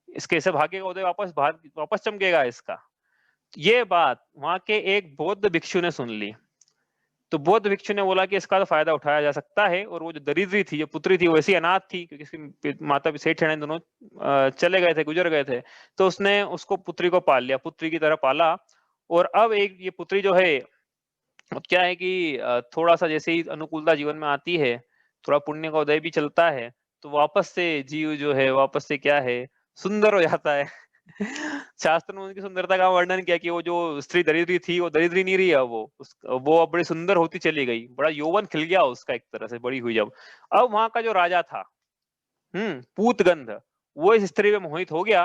इसके से भागेगा उदय, वापस चमकेगा इसका। ये बात वहां के एक बौद्ध भिक्षु ने सुन ली। तो बौद्ध भिक्षु ने बोला कि इसका तो फायदा उठाया जा सकता है। और वो जो दरिद्री थी, जो पुत्री थी, वो ऐसी अनाथ थी क्योंकि इसकी माता सेठ ठहरे दोनों चले गए थे, गुजर गए थे। तो उसने उसको पुत्री को पाल लिया, पुत्री की तरह पाला। और अब एक ये पुत्री जो है, अब क्या है कि थोड़ा सा जैसे ही अनुकूलता जीवन में आती है, थोड़ा पुण्य का उदय भी चलता है, तो वापस से जीव जो है, वापस से क्या है, सुंदर हो जाता है शास्त्र ने उनकी सुंदरता का वर्णन किया कि वो जो स्त्री दरिद्री थी, वो दरिद्री नहीं रही है, वो अब बड़ी सुंदर होती चली गई, बड़ा यौवन खिल गया उसका एक तरह से, बड़ी हुई जब। अब वहां का जो राजा था, पूतगंध, वो इस स्त्री में मोहित हो गया।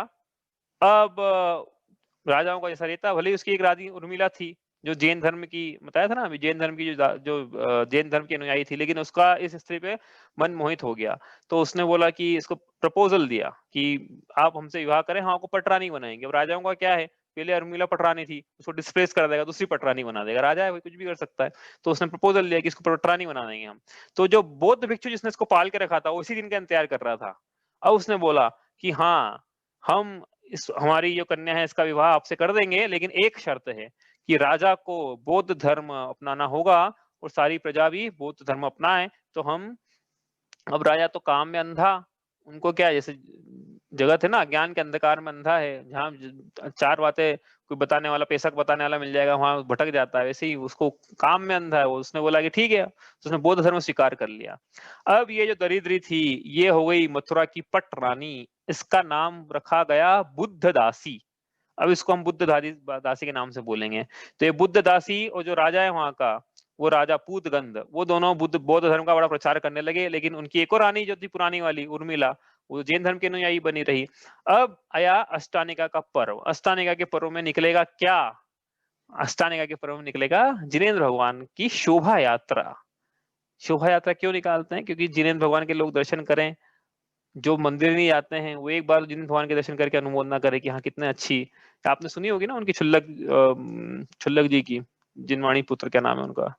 अब राजाओं का जैसा रहता, भले ही उसकी एक रानी उर्मिला थी, जो जैन धर्म की, बताया था ना अभी, जैन धर्म की जो जैन धर्म की अनुयायी थी, लेकिन उसका इस स्त्री पे मन मोहित हो गया। तो उसने बोला कि इसको प्रपोजल दिया कि आप हमसे विवाह करें, हम आपको पटरानी बनाएंगे। अब राजाओं का क्या है, पहले उर्मिला पटरानी थी, उसको डिस्प्लेस कर देगा, दूसरी पटरानी बना देगा, राजा है, कुछ भी कर सकता है। तो उसने प्रपोजल लिया कि इसको पटरानी बना देंगे हम। तो जो बौद्ध भिक्षु जिसने इसको पाल के रखा था, वो इसी दिन का इंतजार कर रहा था। अब उसने बोला कि हाँ, हम इस, हमारी जो कन्या है इसका विवाह आपसे कर देंगे, लेकिन एक शर्त है कि राजा को बौद्ध धर्म अपनाना होगा, और सारी प्रजा भी बौद्ध धर्म अपनाए। तो हम, अब राजा तो काम में अंधा, उनको क्या, जैसे जगत है ना, ज्ञान के अंधकार में अंधा है, जहाँ चार बातें कोई बताने वाला, पैसा बताने वाला मिल जाएगा, वहां भटक जाता है, वैसे ही उसको काम में अंधा है वो। उसने बोला कि ठीक है, तो उसने बौद्ध धर्म स्वीकार कर लिया। अब ये जो दरिद्री थी, ये हो गई मथुरा की पट रानी। इसका नाम रखा गया बुद्ध दासी। अब इसको हम बुद्ध दासी के नाम से बोलेंगे। तो ये बुद्ध दासी और जो राजा है वहां का, वो राजा पूतगंध, वो दोनों बौद्ध धर्म का बड़ा प्रचार करने लगे। लेकिन उनकी एक और रानी जो थी पुरानी वाली, उर्मिला, वो जैन धर्म के अनुयायी बनी रही। अब आया अष्टानिका का पर्व। अष्टानिका के पर्व में निकलेगा क्या? अष्टानिका के पर्व में निकलेगा जिनेंद्र भगवान की शोभा यात्रा। शोभा यात्रा क्यों निकालते हैं? क्योंकि जिनेंद्र भगवान के लोग दर्शन करें, जो मंदिर नहीं जाते हैं वो एक बार जिनेंद्र भगवान के दर्शन करके अनुमोदना करें कि हाँ कितने अच्छी। आपने सुनी होगी ना उनकी छुल्लक जी की, जिनवाणी पुत्र क्या नाम है उनका,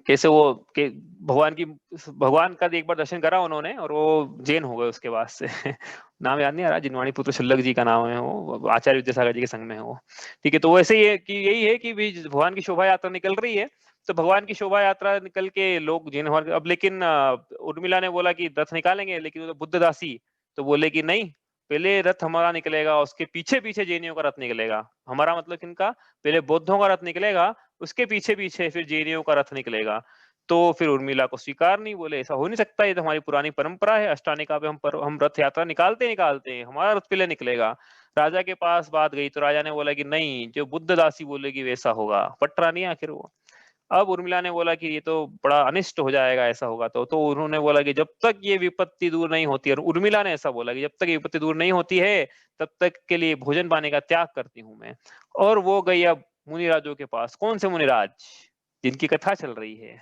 कैसे वो के भगवान का एक बार दर्शन करा उन्होंने और वो जैन हो गए उसके बाद से नाम याद नहीं आ रहा, जिनवाणी पुत्र शुल्लक जी का नाम है, वो आचार्य विद्यासागर जी के संग में है वो। ठीक है, तो वैसे ही है कि यही है कि भी भगवान की शोभा यात्रा निकल रही है, तो भगवान की शोभा यात्रा निकल के लोग जैन अब लेकिन उर्मिला ने बोला कि रथ निकालेंगे, लेकिन तो बुद्ध दासी तो बोले कि नहीं, पहले रथ हमारा निकलेगा, उसके पीछे पीछे जैनियों का रथ निकलेगा। हमारा मतलब किनका? पहले बौद्धों का रथ निकलेगा, उसके पीछे पीछे फिर जैनियों का रथ निकलेगा। तो फिर उर्मिला को स्वीकार नहीं, बोले ऐसा हो नहीं सकता, ये तो हमारी पुरानी परंपरा है, अष्टानिका पे हम रथ यात्रा निकालते हैं, हमारा रथ पहले निकलेगा। राजा के पास बात गई तो राजा ने बोला कि नहीं, जो बुद्ध दासी बोलेगी वैसा होगा। पटरा नहीं आखिर वो। अब उर्मिला ने बोला कि ये तो बड़ा अनिष्ट हो जाएगा ऐसा होगा तो उन्होंने बोला कि जब तक ये विपत्ति दूर नहीं होती है, उर्मिला ने ऐसा बोला कि जब तक ये विपत्ति दूर नहीं होती है तब तक के लिए भोजन पानी का त्याग करती हूँ मैं। और वो गई अब मुनिराजों के पास। कौन से मुनिराज? जिनकी कथा चल रही है,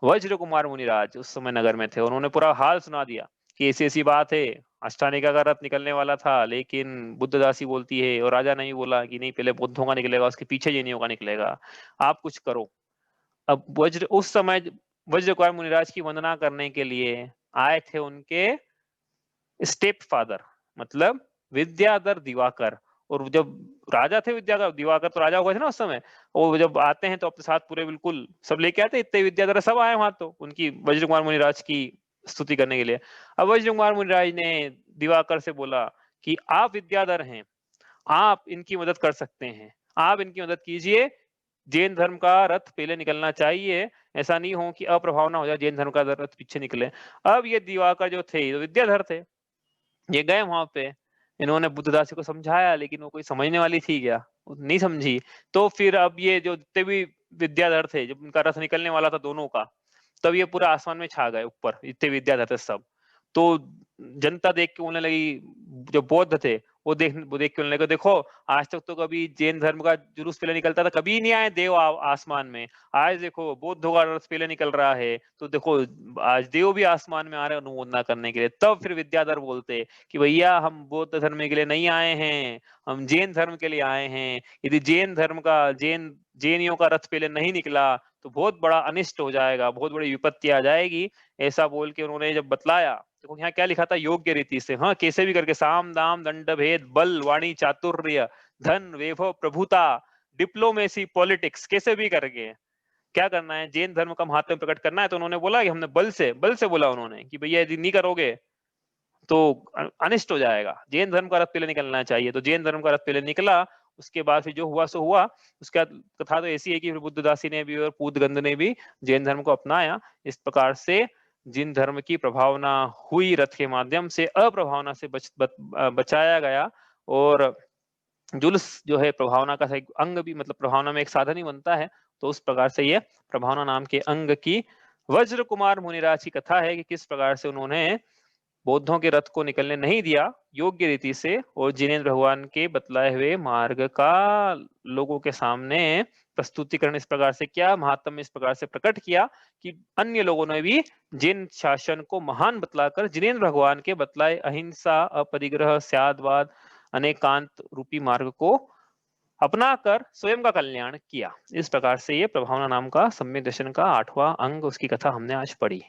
वज्र कुमार मुनिराज उस समय नगर में थे। उन्होंने पूरा हाल सुना दिया कि ऐसी ऐसी बात है, अष्टानिका का रथ निकलने वाला था लेकिन बुद्धदासी बोलती है, और राजा ने भी बोला कि नहीं, पहले बुद्धों का निकलेगा, उसके पीछे जैनियों का निकलेगा, आप कुछ करो। अब वज्र उस समय वज्र कुमार मुनिराज की वंदना करने के लिए आए थे उनके स्टेप फादर, मतलब विद्याधर दिवाकर। और जब राजा थे विद्याधर दिवाकर, तो राजा हुए थे ना उस समय, वो जब आते हैं तो अपने साथ पूरे बिल्कुल सब लेके आते, इतने विद्याधर सब आए वहां तो उनकी वज्र कुमार मुनिराज की स्तुति करने के लिए। अब वज्र कुमार मुनिराज ने दिवाकर से बोला कि आप विद्याधर हैं, आप इनकी मदद कर सकते हैं, आप इनकी मदद कीजिए, जैन धर्म का रथ पहले निकलना चाहिए, ऐसा नहीं हो कि अप्रभाव ना हो जाए, जैन धर्म का रथ पीछे निकले। अब ये दिवाकर जो थे, ये विद्याधर थे, ये गए वहां पे, इन्होंने बुद्धदासी को समझाया लेकिन वो कोई समझने वाली थी क्या? वो नहीं समझी। तो फिर अब ये जो जितने भी विद्याधर थे, जब उनका रथ निकलने वाला था दोनों का, तब ये पूरा आसमान में छा गए ऊपर, इतने विद्याधर थे सब। तो जनता देख के बोलने लगी, जो बौद्ध थे वो देख के बोलने लगे, देखो आज तक तो कभी जैन धर्म का जुलूस पहले निकलता था, कभी नहीं आए देव आसमान में, आज देखो बौद्धों का रथ पहले निकल रहा है, तो देखो आज देव भी आसमान में आ रहे हैं अनुमोदना करने के लिए। तब फिर विद्याधर बोलते कि भैया हम बौद्ध धर्म के लिए नहीं आए हैं, हम जैन धर्म के लिए आए हैं। यदि जैनियों का रथ पहले नहीं निकला तो बहुत बड़ा अनिष्ट हो जाएगा, बहुत बड़ी विपत्ति आ जाएगी। ऐसा बोल के उन्होंने जब बतलाया, देखो यहाँ क्या लिखा था, योग्य रीति से, हाँ कैसे भी करके, साम दाम दंड भेद बल वाणी चातुर्य धन वैभव प्रभुता डिप्लोमेसी पॉलिटिक्स, कैसे भी करके क्या करना है, जैन धर्म का महात्म्य प्रकट करना है। तो उन्होंने बोला कि हमने बल से बोला उन्होंने कि भैया यदि नहीं करोगे तो अनिष्ट हो जाएगा, जैन धर्म का रथ पहले निकलना चाहिए। तो जैन धर्म का रथ पहले निकला, उसके बाद फिर जो हुआ सो हुआ। उसके बाद कथा तो ऐसी है कि फिर बुद्धदासी ने भी और पूतगंध ने भी जैन धर्म को अपनाया। इस प्रकार से जिन धर्म की प्रभावना हुई रथ के माध्यम से, अप्रभावना से बचाया गया। और जुलूस जो है प्रभावना का एक अंग भी, मतलब प्रभावना में एक साधन ही बनता है। तो उस प्रकार से ये प्रभावना नाम के अंग की वज्र कुमार मुनिराज की कथा है कि किस प्रकार से उन्होंने बौद्धों के रथ को निकलने नहीं दिया योग्य रीति से, और जिनेंद्र भगवान के बतलाए हुए मार्ग का लोगों के सामने प्रस्तुतिकरण इस प्रकार से किया, महात्म्य इस प्रकार से प्रकट किया कि अन्य लोगों ने भी जिन शासन को महान बतलाकर जिनेंद्र भगवान के बतलाए अहिंसा, अपरिग्रह, स्यादवाद, अनेकांत रूपी मार्ग को अपनाकर स्वयं का कल्याण किया। इस प्रकार से ये प्रभावना नाम का सम्यक दर्शन का 8वां अंग, उसकी कथा हमने आज पढ़ी।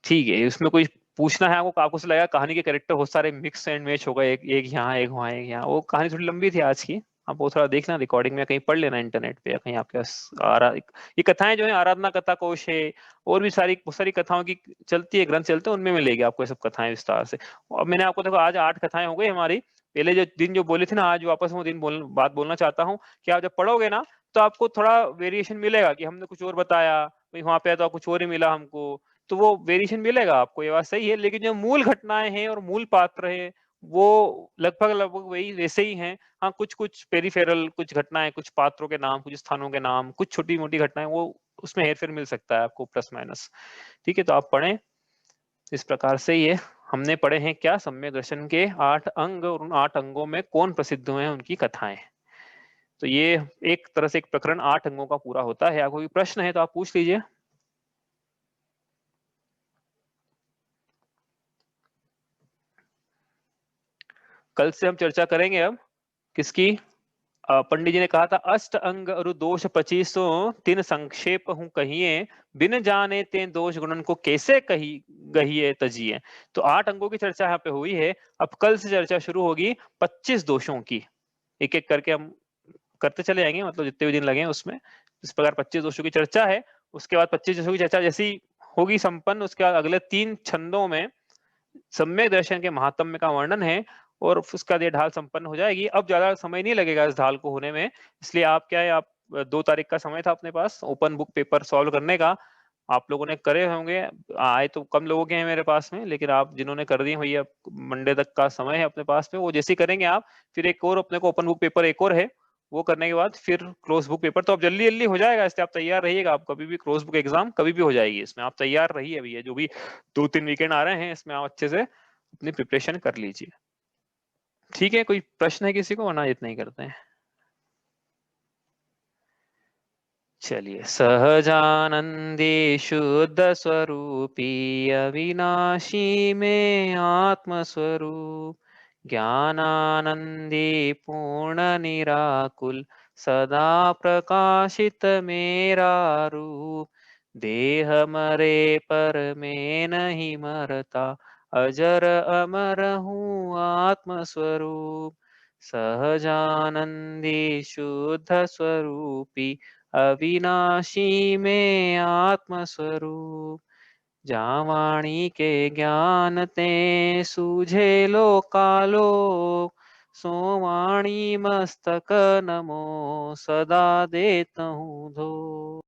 ठीक है, इसमें कोई पूछना है आपको? आपको लगा कहानी के कैरेक्टर बहुत सारे मिक्स एंड मैच हो गए, एक यहाँ एक वहाँ एक यहाँ, वो कहानी थोड़ी लंबी थी आज की, आप वो थोड़ा देखना रिकॉर्डिंग में, कहीं पढ़ लेना इंटरनेट पे या कहीं आपके पास। ये कथाएं जो है आराधना कथा कोश है, और भी बहुत सारी कथाओं की चलती है, ग्रंथ चलते हैं, उनमें मिलेगी आपको ये सब कथाएं विस्तार से। और मैंने आपको देखो आज 8 कथाएं हो गई हमारी, पहले जो दिन जो बोली थी ना, आज वापस वो दिन बात बोलना चाहता हूँ कि आप जब पढ़ोगे ना तो आपको थोड़ा वेरिएशन मिलेगा कि हमने कुछ और बताया, वहां पे तो कुछ और ही मिला हमको, तो वो वेरिएशन मिलेगा आपको, ये बात सही है। लेकिन जो मूल घटनाएं हैं और मूल पात्र हैं वो लगभग वही वैसे ही हैं। हाँ, कुछ पेरिफेरल कुछ घटनाएं, कुछ पात्रों के नाम, कुछ स्थानों के नाम, कुछ छोटी मोटी घटनाएं, वो उसमें हेरफेर मिल सकता है आपको, प्लस माइनस। ठीक है, तो आप पढ़ें, इस प्रकार से ये हमने पढ़े हैं क्या, सम्यक दर्शन के 8 अंग, और उन 8 अंगों में कौन प्रसिद्ध हुए हैं उनकी कथाएं। तो ये एक तरह से एक प्रकरण 8 अंगों का पूरा होता है। आपको कोई प्रश्न है तो आप पूछ लीजिए। कल से हम चर्चा करेंगे अब किसकी, पंडित जी ने कहा था अष्ट अंग अरु दोष 25 तीन संक्षेप हूं कहिए, बिन जाने ते दोष गुणन को कैसे कहिए तजिए। तो 8 अंगों की चर्चा यहाँ पे हुई है। अब कल से चर्चा शुरू होगी 25 दोषों की, एक एक करके हम करते चले जाएंगे, मतलब जितने भी दिन लगे उसमें। इस प्रकार 25 दोषों की चर्चा है। उसके बाद 25 दोषों की चर्चा जैसी होगी संपन्न, उसके बाद अगले 3 छंदों में सम्यक दर्शन के महात्म्य का वर्णन है, और उसका ये ढाल संपन्न हो जाएगी। अब ज्यादा समय नहीं लगेगा इस ढाल को होने में, इसलिए आप क्या है, आप 2 तारीख का समय था अपने पास ओपन बुक पेपर सॉल्व करने का। आप लोगों ने करे होंगे, आए तो कम लोगों के हैं मेरे पास में, लेकिन आप जिन्होंने कर दिए भैया, मंडे तक का समय है अपने पास में, वो जैसे करेंगे आप। फिर एक और अपने को ओपन बुक पेपर एक और है, वो करने के बाद फिर क्लोज बुक पेपर। तो अब जल्दी जल्दी हो जाएगा, इसलिए आप तैयार रहिएगा। आप कभी भी क्लोज बुक एग्जाम कभी भी हो जाएगी, इसमें आप तैयार रहिए भैया। जो भी 2-3 वीकेंड आ रहे हैं, इसमें आप अच्छे से अपनी प्रिपरेशन कर लीजिए। ठीक है, कोई प्रश्न है किसी को, वरना इतना ही करते हैं। चलिए, सहजानंदी शुद्ध स्वरूपी अविनाशी में आत्म स्वरूप, ज्ञानानंदी पूर्ण निराकुल सदा प्रकाशित मेरा रूप, देह मरे पर मैं नहीं मरता, अजर अमर हूँ आत्म स्वरूप। सहजानंदी शुद्ध स्वरूपी अविनाशी में आत्म स्वरूप, जावाणी के ज्ञान ते सूझे लोकालोक, सोवाणी मस्तक नमो सदा देता हूँ धो।